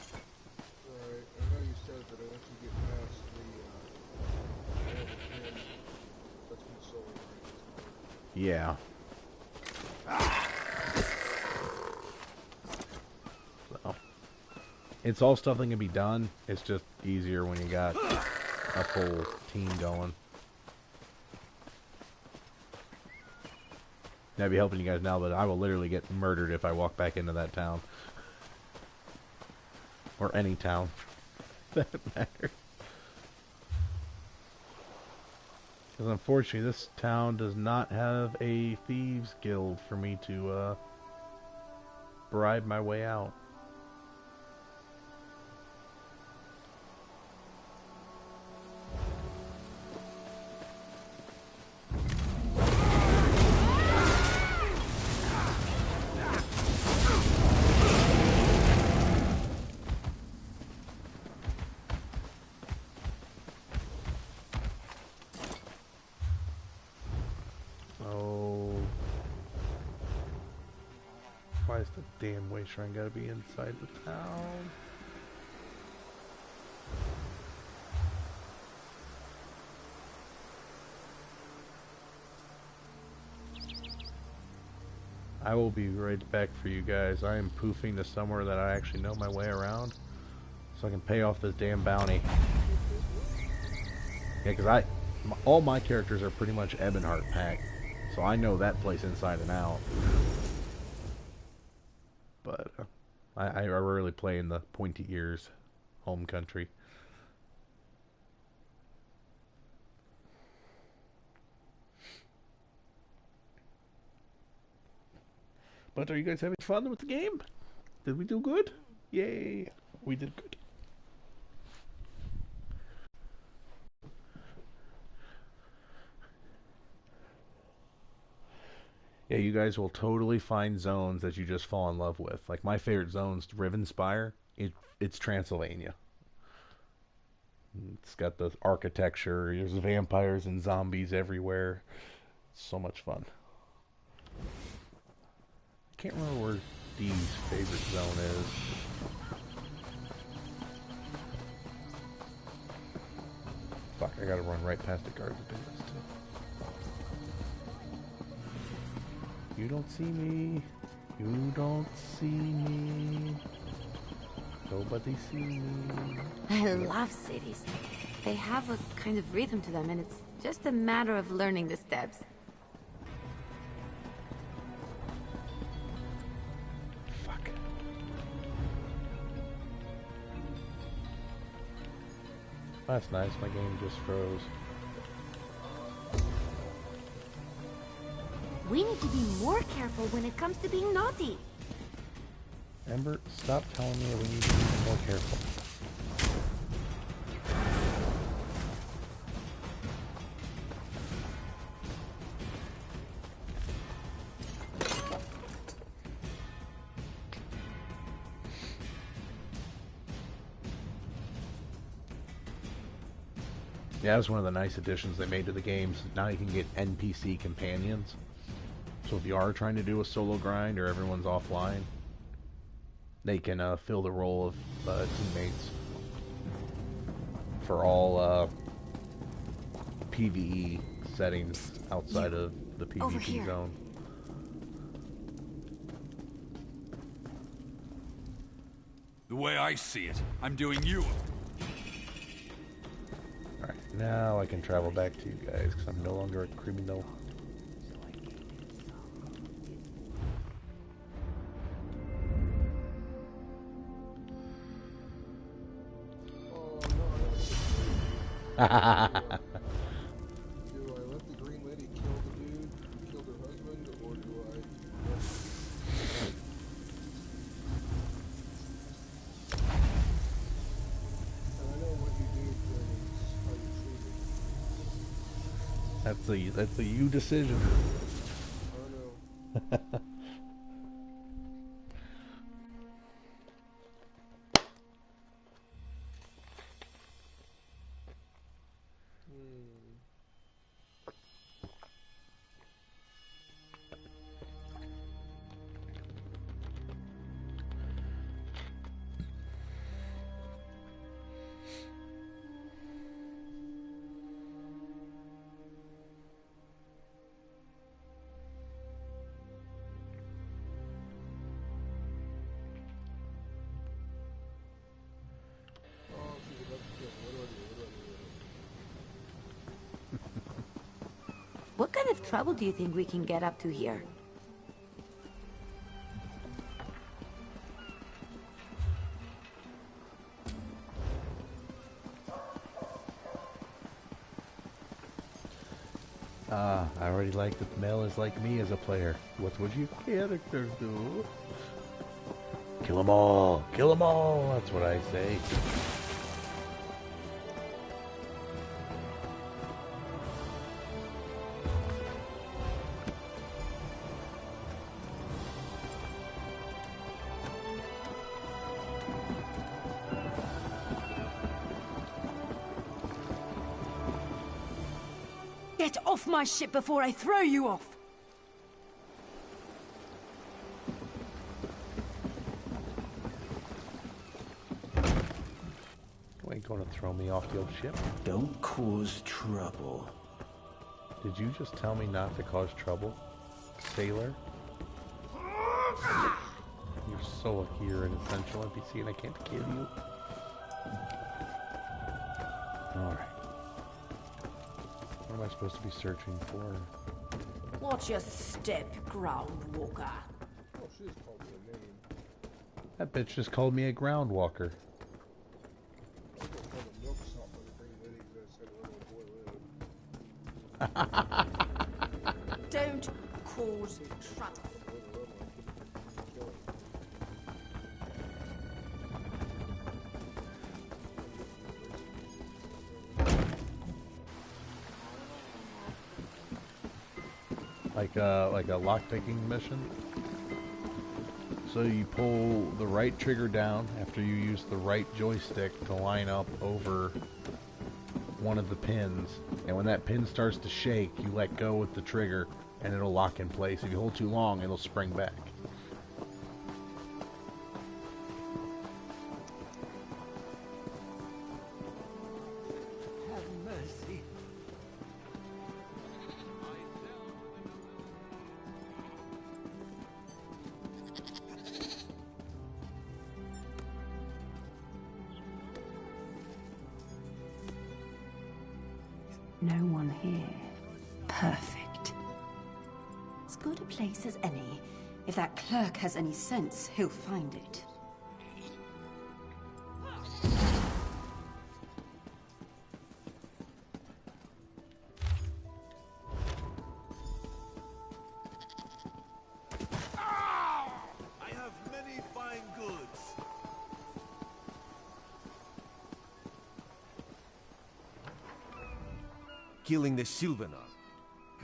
[SPEAKER 3] I know you said that once you get past the level 10, that's when soul ranks.
[SPEAKER 1] Yeah. So, it's all stuff that can be done. It's just easier when you got a full team going. I'd be helping you guys now, but I will literally get murdered if I walk back into that town. Or any town. That matters. Because unfortunately, this town does not have a thieves guild for me to bribe my way out. Why is the damn way shrine gotta be inside the town? I will be right back for you guys. I am poofing to somewhere that I actually know my way around, so I can pay off this damn bounty. Yeah, because all my characters are pretty much Ebonheart pack, so I know that place inside and out. But I rarely play in the pointy ears home country. But are you guys having fun with the game? Did we do good? Yay! We did good. Yeah, you guys will totally find zones that you just fall in love with. Like my favorite zone's Rivenspire. It's Transylvania. It's got the architecture. There's vampires and zombies everywhere. It's so much fun. I can't remember where Dee's favorite zone is. Fuck, I gotta run right past the guard to do this too. You don't see me. You don't see me. Nobody see me.
[SPEAKER 5] I love cities. They have a kind of rhythm to them, and it's just a matter of learning the steps.
[SPEAKER 1] Fuck. That's nice. My game just froze.
[SPEAKER 5] We need to be more careful when it comes to being naughty.
[SPEAKER 1] Ember, stop telling me we need to be more careful. Yeah, that was one of the nice additions they made to the games. Now you can get NPC companions. So if you are trying to do a solo grind or everyone's offline, they can fill the role of teammates for all PvE settings outside of the PvP zone.
[SPEAKER 12] The way I see it, I'm doing you.
[SPEAKER 1] Alright, now I can travel back to you guys because I'm no longer a criminal.
[SPEAKER 3] Do I let the green lady kill the dude who killed her husband, or do I... And I know what you do is how you treat it.
[SPEAKER 1] That's a you decision.
[SPEAKER 3] I know.
[SPEAKER 5] What kind of trouble do you think we can get up to here?
[SPEAKER 1] I already like that Mel is like me as a player. What would you characters do? Kill them all! Kill them all! That's what I say.
[SPEAKER 8] Get off my ship before I throw you off!
[SPEAKER 1] You ain't gonna throw me off the old ship.
[SPEAKER 10] Don't cause trouble.
[SPEAKER 1] Did you just tell me not to cause trouble, sailor? You're so lucky you're an essential NPC and I can't kill you. Alright. What am I supposed to be searching for?
[SPEAKER 8] Watch your step, ground walker.
[SPEAKER 3] Oh, she just called me a name.
[SPEAKER 1] That bitch just called me a ground walker.
[SPEAKER 3] I was gonna call the milk shop by the green lady because I said a little boy lived.
[SPEAKER 8] Don't cause trouble.
[SPEAKER 1] Like a lockpicking mission. So you pull the right trigger down after you use the right joystick to line up over one of the pins, and when that pin starts to shake, you let go with the trigger and it'll lock in place. If you hold too long, it'll spring back.
[SPEAKER 10] Have mercy.
[SPEAKER 8] No one here. Perfect. As good a place as any. If that clerk has any sense, he'll find it.
[SPEAKER 6] I have many fine goods. Killing the Sylvanar.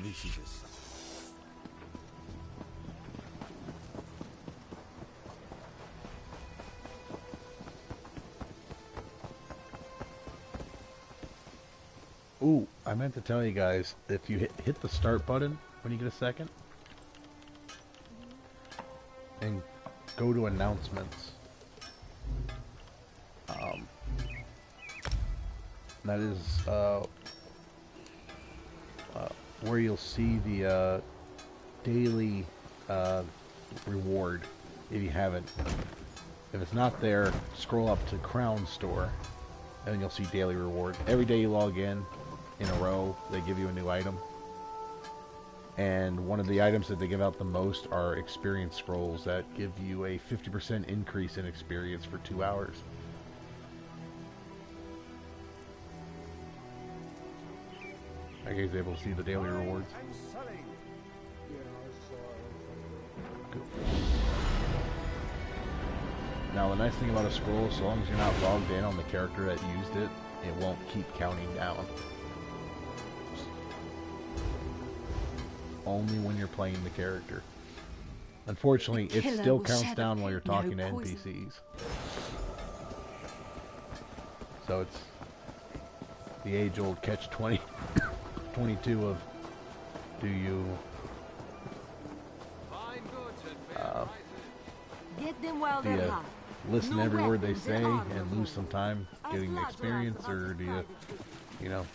[SPEAKER 6] This is a sign.
[SPEAKER 1] Ooh, I meant to tell you guys, if you hit the start button when you get a second, and go to announcements, That is where you'll see the daily reward if you haven't. If it's not there, scroll up to Crown Store, and then you'll see daily reward. Every day you log in a row, they give you a new item. And one of the items that they give out the most are experience scrolls that give you a 50% increase in experience for 2 hours. I guess able to see the daily rewards. Now the nice thing about a scroll, as long as you're not logged in on the character that used it, it won't keep counting down. Only when you're playing the character. Unfortunately, it still counts down while you're talking to NPCs. So it's the age-old catch-22 of do you
[SPEAKER 8] Get them while
[SPEAKER 1] do
[SPEAKER 8] they're
[SPEAKER 1] you
[SPEAKER 8] hot.
[SPEAKER 1] listen to
[SPEAKER 8] No
[SPEAKER 1] every word they
[SPEAKER 8] weapons
[SPEAKER 1] say
[SPEAKER 8] and armor
[SPEAKER 1] and lose some time getting the experience, or do you, you know,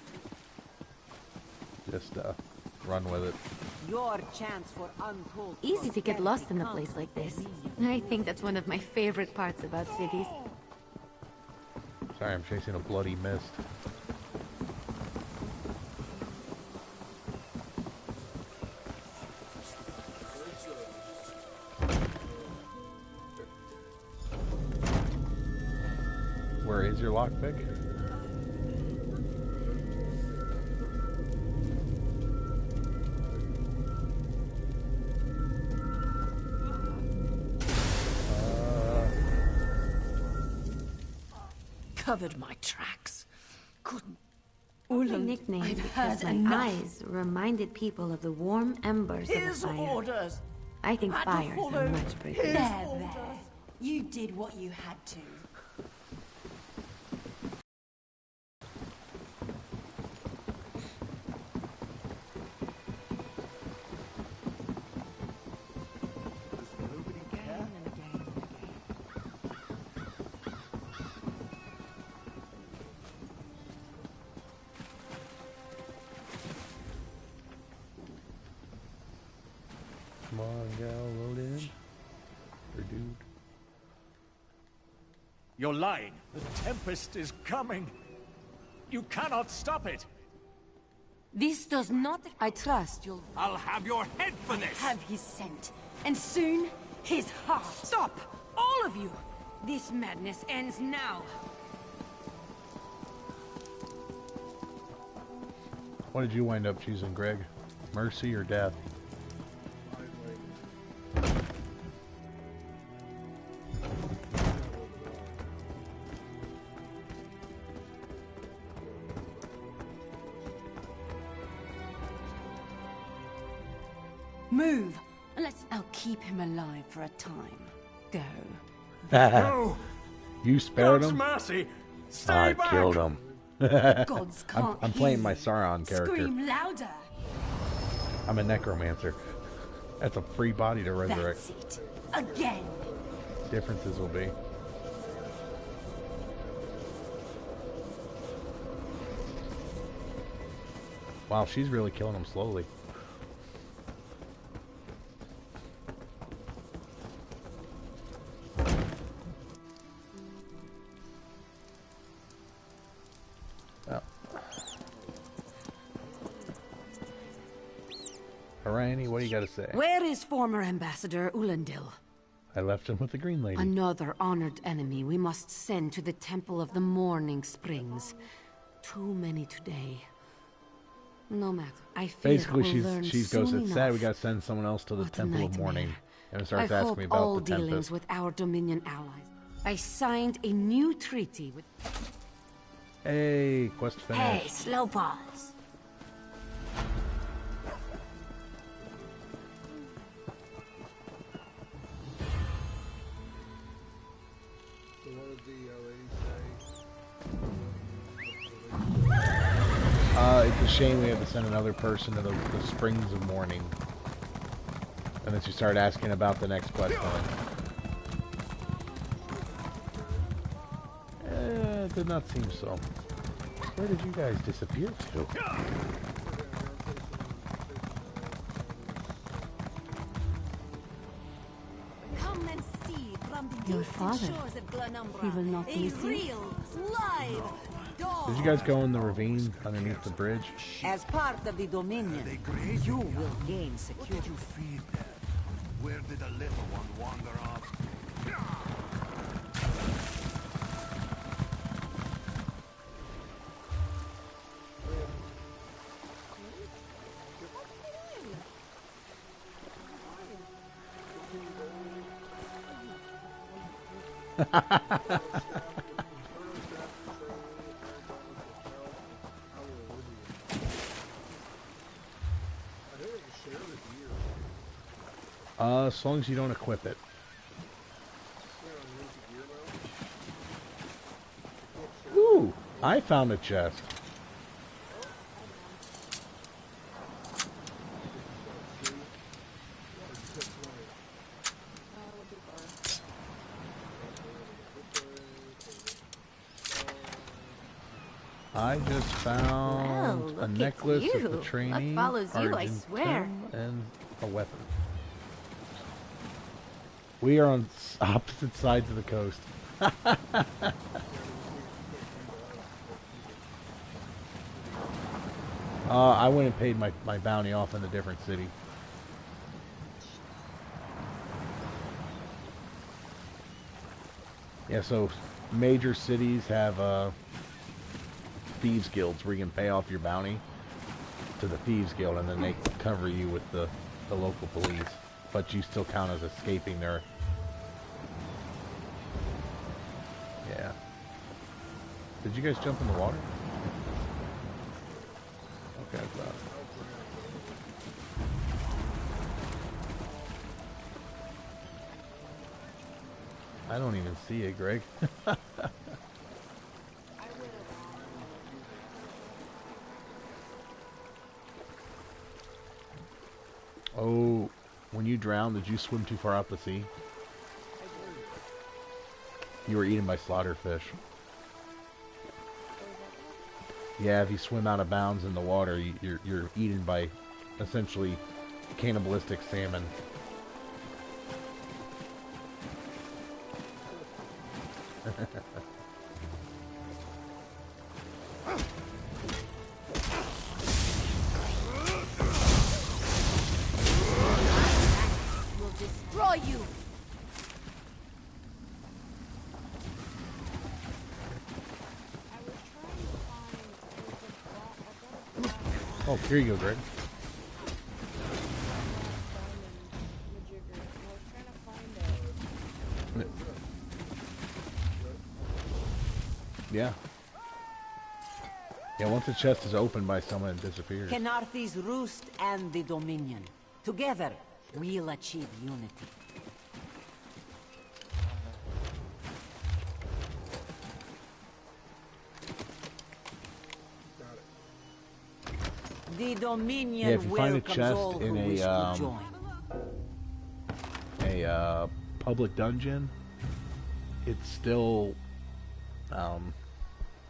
[SPEAKER 1] just run with it?
[SPEAKER 9] Your chance for untold
[SPEAKER 5] Easy to get lost in a place like this. I think that's one of my favorite parts about cities.
[SPEAKER 1] Sorry, I'm chasing a bloody mist. Where is your lockpick?
[SPEAKER 8] Covered my tracks. Couldn't.
[SPEAKER 5] The nickname because my eyes reminded people of the warm embers of a fire.
[SPEAKER 14] Orders.
[SPEAKER 5] I think fires are much prettier.
[SPEAKER 14] There. You did what you had to.
[SPEAKER 1] Come on, gal, load in. Or dude.
[SPEAKER 7] You're lying. The Tempest is coming. You cannot stop it.
[SPEAKER 8] This does not... I trust you'll...
[SPEAKER 12] I'll have your head for this!
[SPEAKER 8] Have his scent. And soon, his heart. Stop! All of you! This madness ends now.
[SPEAKER 1] What did you wind up choosing, Greg? Mercy or death?
[SPEAKER 8] Move! I'll keep him alive for a time. Go.
[SPEAKER 7] No!
[SPEAKER 1] You spared
[SPEAKER 7] God's
[SPEAKER 1] him?
[SPEAKER 7] mercy! Stay
[SPEAKER 1] I
[SPEAKER 7] back!
[SPEAKER 1] killed him.
[SPEAKER 8] Gods can't
[SPEAKER 1] I'm playing my Sauron character.
[SPEAKER 8] Scream louder!
[SPEAKER 1] I'm a necromancer. That's a free body to resurrect.
[SPEAKER 8] That's it. Again!
[SPEAKER 1] Differences will be. Wow, she's really killing him slowly. Hermione, what do you got to say?
[SPEAKER 8] Where is former Ambassador Ulendil?
[SPEAKER 1] I left him with the Green Lady.
[SPEAKER 8] Another honored enemy we must send to the Temple of the Morning Springs. Too many today. No matter. I fear
[SPEAKER 1] Basically,
[SPEAKER 8] we'll
[SPEAKER 1] she goes,
[SPEAKER 8] soon
[SPEAKER 1] it's
[SPEAKER 8] enough.
[SPEAKER 1] sad we got to send someone else to the
[SPEAKER 8] What a
[SPEAKER 1] Temple of
[SPEAKER 8] nightmare.
[SPEAKER 1] Mourning. And it starts
[SPEAKER 8] I
[SPEAKER 1] asking
[SPEAKER 8] hope
[SPEAKER 1] me
[SPEAKER 8] all
[SPEAKER 1] about the
[SPEAKER 8] dealings
[SPEAKER 1] Tempest.
[SPEAKER 8] with our Dominion allies. I signed a new treaty with...
[SPEAKER 1] Hey, quest finished.
[SPEAKER 8] Hey, slow balls.
[SPEAKER 3] So what did the lady say?
[SPEAKER 1] It's a shame we have to send another person to the Springs of Mourning. And then she started asking about the next quest line. It did not seem so. Where did you guys disappear to?
[SPEAKER 14] Come and see from the
[SPEAKER 13] Your
[SPEAKER 14] distant
[SPEAKER 13] father.
[SPEAKER 14] shores of Glenumbra.
[SPEAKER 13] He will not
[SPEAKER 14] a
[SPEAKER 13] miss you?
[SPEAKER 14] real, live dog.
[SPEAKER 1] Did you guys go in the ravine underneath the bridge?
[SPEAKER 9] As part of the Dominion, you will gain security.
[SPEAKER 10] What did you feed them? Where did the little one wander off?
[SPEAKER 1] As long as you don't equip it. Ooh, I found a chest. I just found a necklace of the trainee,
[SPEAKER 5] Luck follows you, I swear.
[SPEAKER 1] and a weapon. We are on opposite sides of the coast. I went and paid my bounty off in a different city. Yeah, so major cities have thieves guilds where you can pay off your bounty to the thieves guild, and then they cover you with the local police, but you still count as escaping their... Yeah. Did you guys jump in the water? Okay, I thought. I don't even see it, Greg. Oh, when you drowned, did you swim too far out to sea? You were eaten by slaughterfish. Yeah, if you swim out of bounds in the water, you're eaten by essentially cannibalistic salmon.
[SPEAKER 14] Will destroy you.
[SPEAKER 1] Oh, here you go, Greg. Yeah. Yeah, once the chest is opened by someone, it disappears.
[SPEAKER 9] Kenarthi's roost and the Dominion. Together, we'll achieve unity. The Dominion
[SPEAKER 1] Yeah, if you find a
[SPEAKER 9] welcomes
[SPEAKER 1] chest
[SPEAKER 9] all
[SPEAKER 1] in
[SPEAKER 9] who wish to join.
[SPEAKER 1] a public dungeon, it's still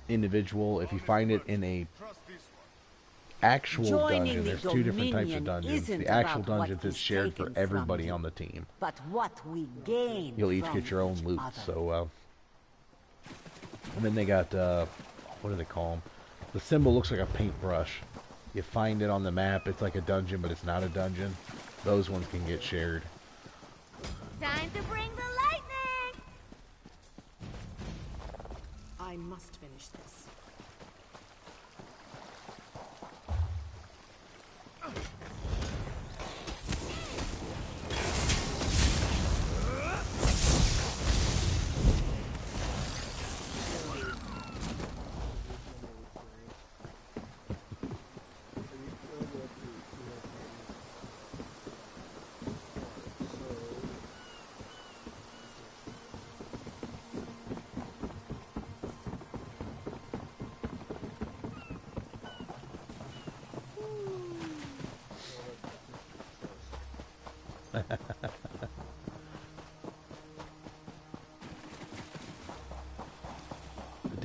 [SPEAKER 1] individual. If you find it in a actual
[SPEAKER 9] Joining
[SPEAKER 1] dungeon,
[SPEAKER 9] the
[SPEAKER 1] there's two different types
[SPEAKER 9] Dominion
[SPEAKER 1] of dungeons.
[SPEAKER 9] isn't
[SPEAKER 1] The actual
[SPEAKER 9] about what
[SPEAKER 1] dungeons is
[SPEAKER 9] is
[SPEAKER 1] shared for
[SPEAKER 9] taken from
[SPEAKER 1] everybody
[SPEAKER 9] you,
[SPEAKER 1] on the team.
[SPEAKER 9] but what we gain.
[SPEAKER 1] You'll each
[SPEAKER 9] from
[SPEAKER 1] get your own
[SPEAKER 9] each
[SPEAKER 1] loot.
[SPEAKER 9] other.
[SPEAKER 1] So, and then they got what do they call them? The symbol looks like a paintbrush. You find it on the map. It's like a dungeon, but it's not a dungeon. Those ones can get shared.
[SPEAKER 5] Time to bring the lightning!
[SPEAKER 4] I must finish this.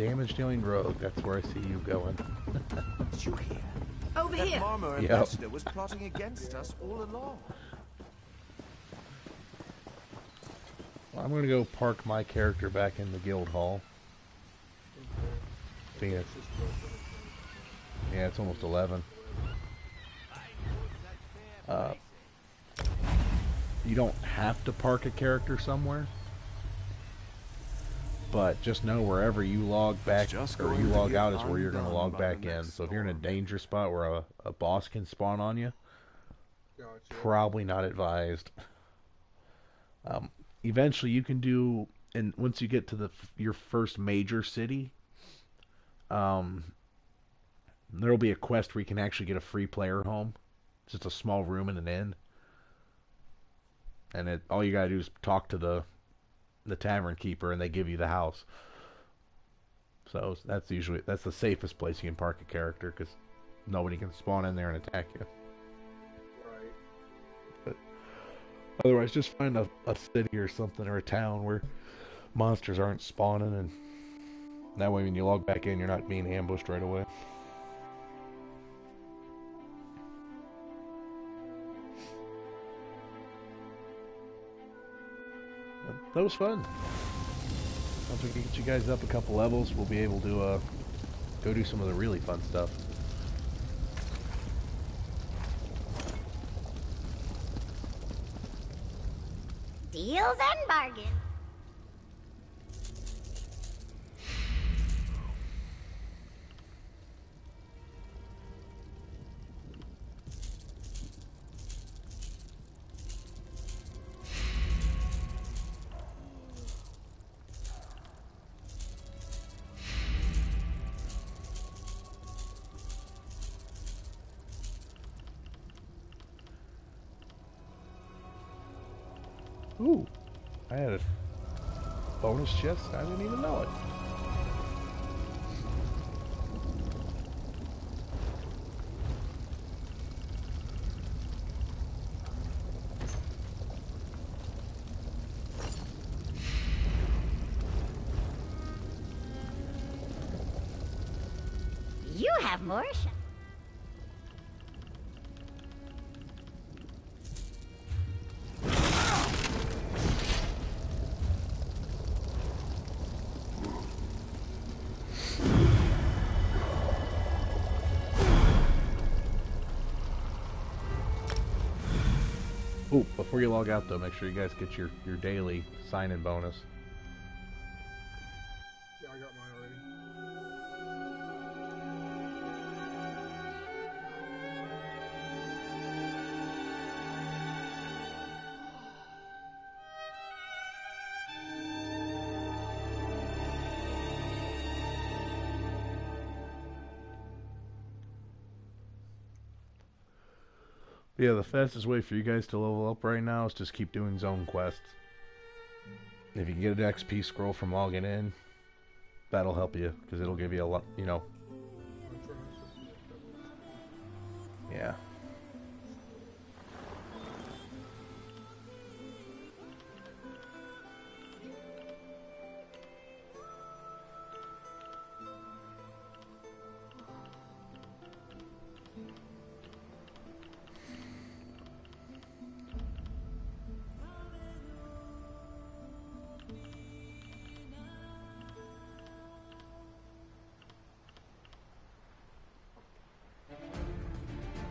[SPEAKER 1] damage dealing rogue. That's where I see you going.
[SPEAKER 10] Did you hear?
[SPEAKER 14] Over
[SPEAKER 10] That
[SPEAKER 14] here.
[SPEAKER 10] Marmor
[SPEAKER 1] Yep.
[SPEAKER 10] ambassador was plotting against us all along.
[SPEAKER 1] Well, I'm gonna go park my character back in the guild hall. Being it's, yeah, it's almost 11. You don't have to park a character somewhere, but just know wherever you log back or you log out is where you're going to log back in. So if you're in a danger spot where a boss can spawn on you, probably not advised. Eventually you can do, and once you get to your first major city, there'll be a quest where you can actually get a free player home. It's just a small room in an inn. And all you gotta do is talk to the tavern keeper, and they give you the house. So that's the safest place you can park a character, because nobody can spawn in there and attack you.
[SPEAKER 3] Right.
[SPEAKER 1] But otherwise, just find a city or something, or a town where monsters aren't spawning, and that way when you log back in, you're not being ambushed right away. That was fun. Once we can get you guys up a couple levels, we'll be able to go do some of the really fun stuff.
[SPEAKER 14] Deals and bargains.
[SPEAKER 1] Ooh, I had a bonus chest. I didn't even know it.
[SPEAKER 14] You have more shots.
[SPEAKER 1] Ooh, before you log out though, make sure you guys get your daily sign-in bonus.
[SPEAKER 3] Yeah, I got mine already.
[SPEAKER 1] Yeah, the fastest way for you guys to level up right now is just keep doing zone quests. If you can get an XP scroll from logging in, that'll help you, because it'll give you a lot, you know.
[SPEAKER 3] I'm trying to
[SPEAKER 1] Yeah.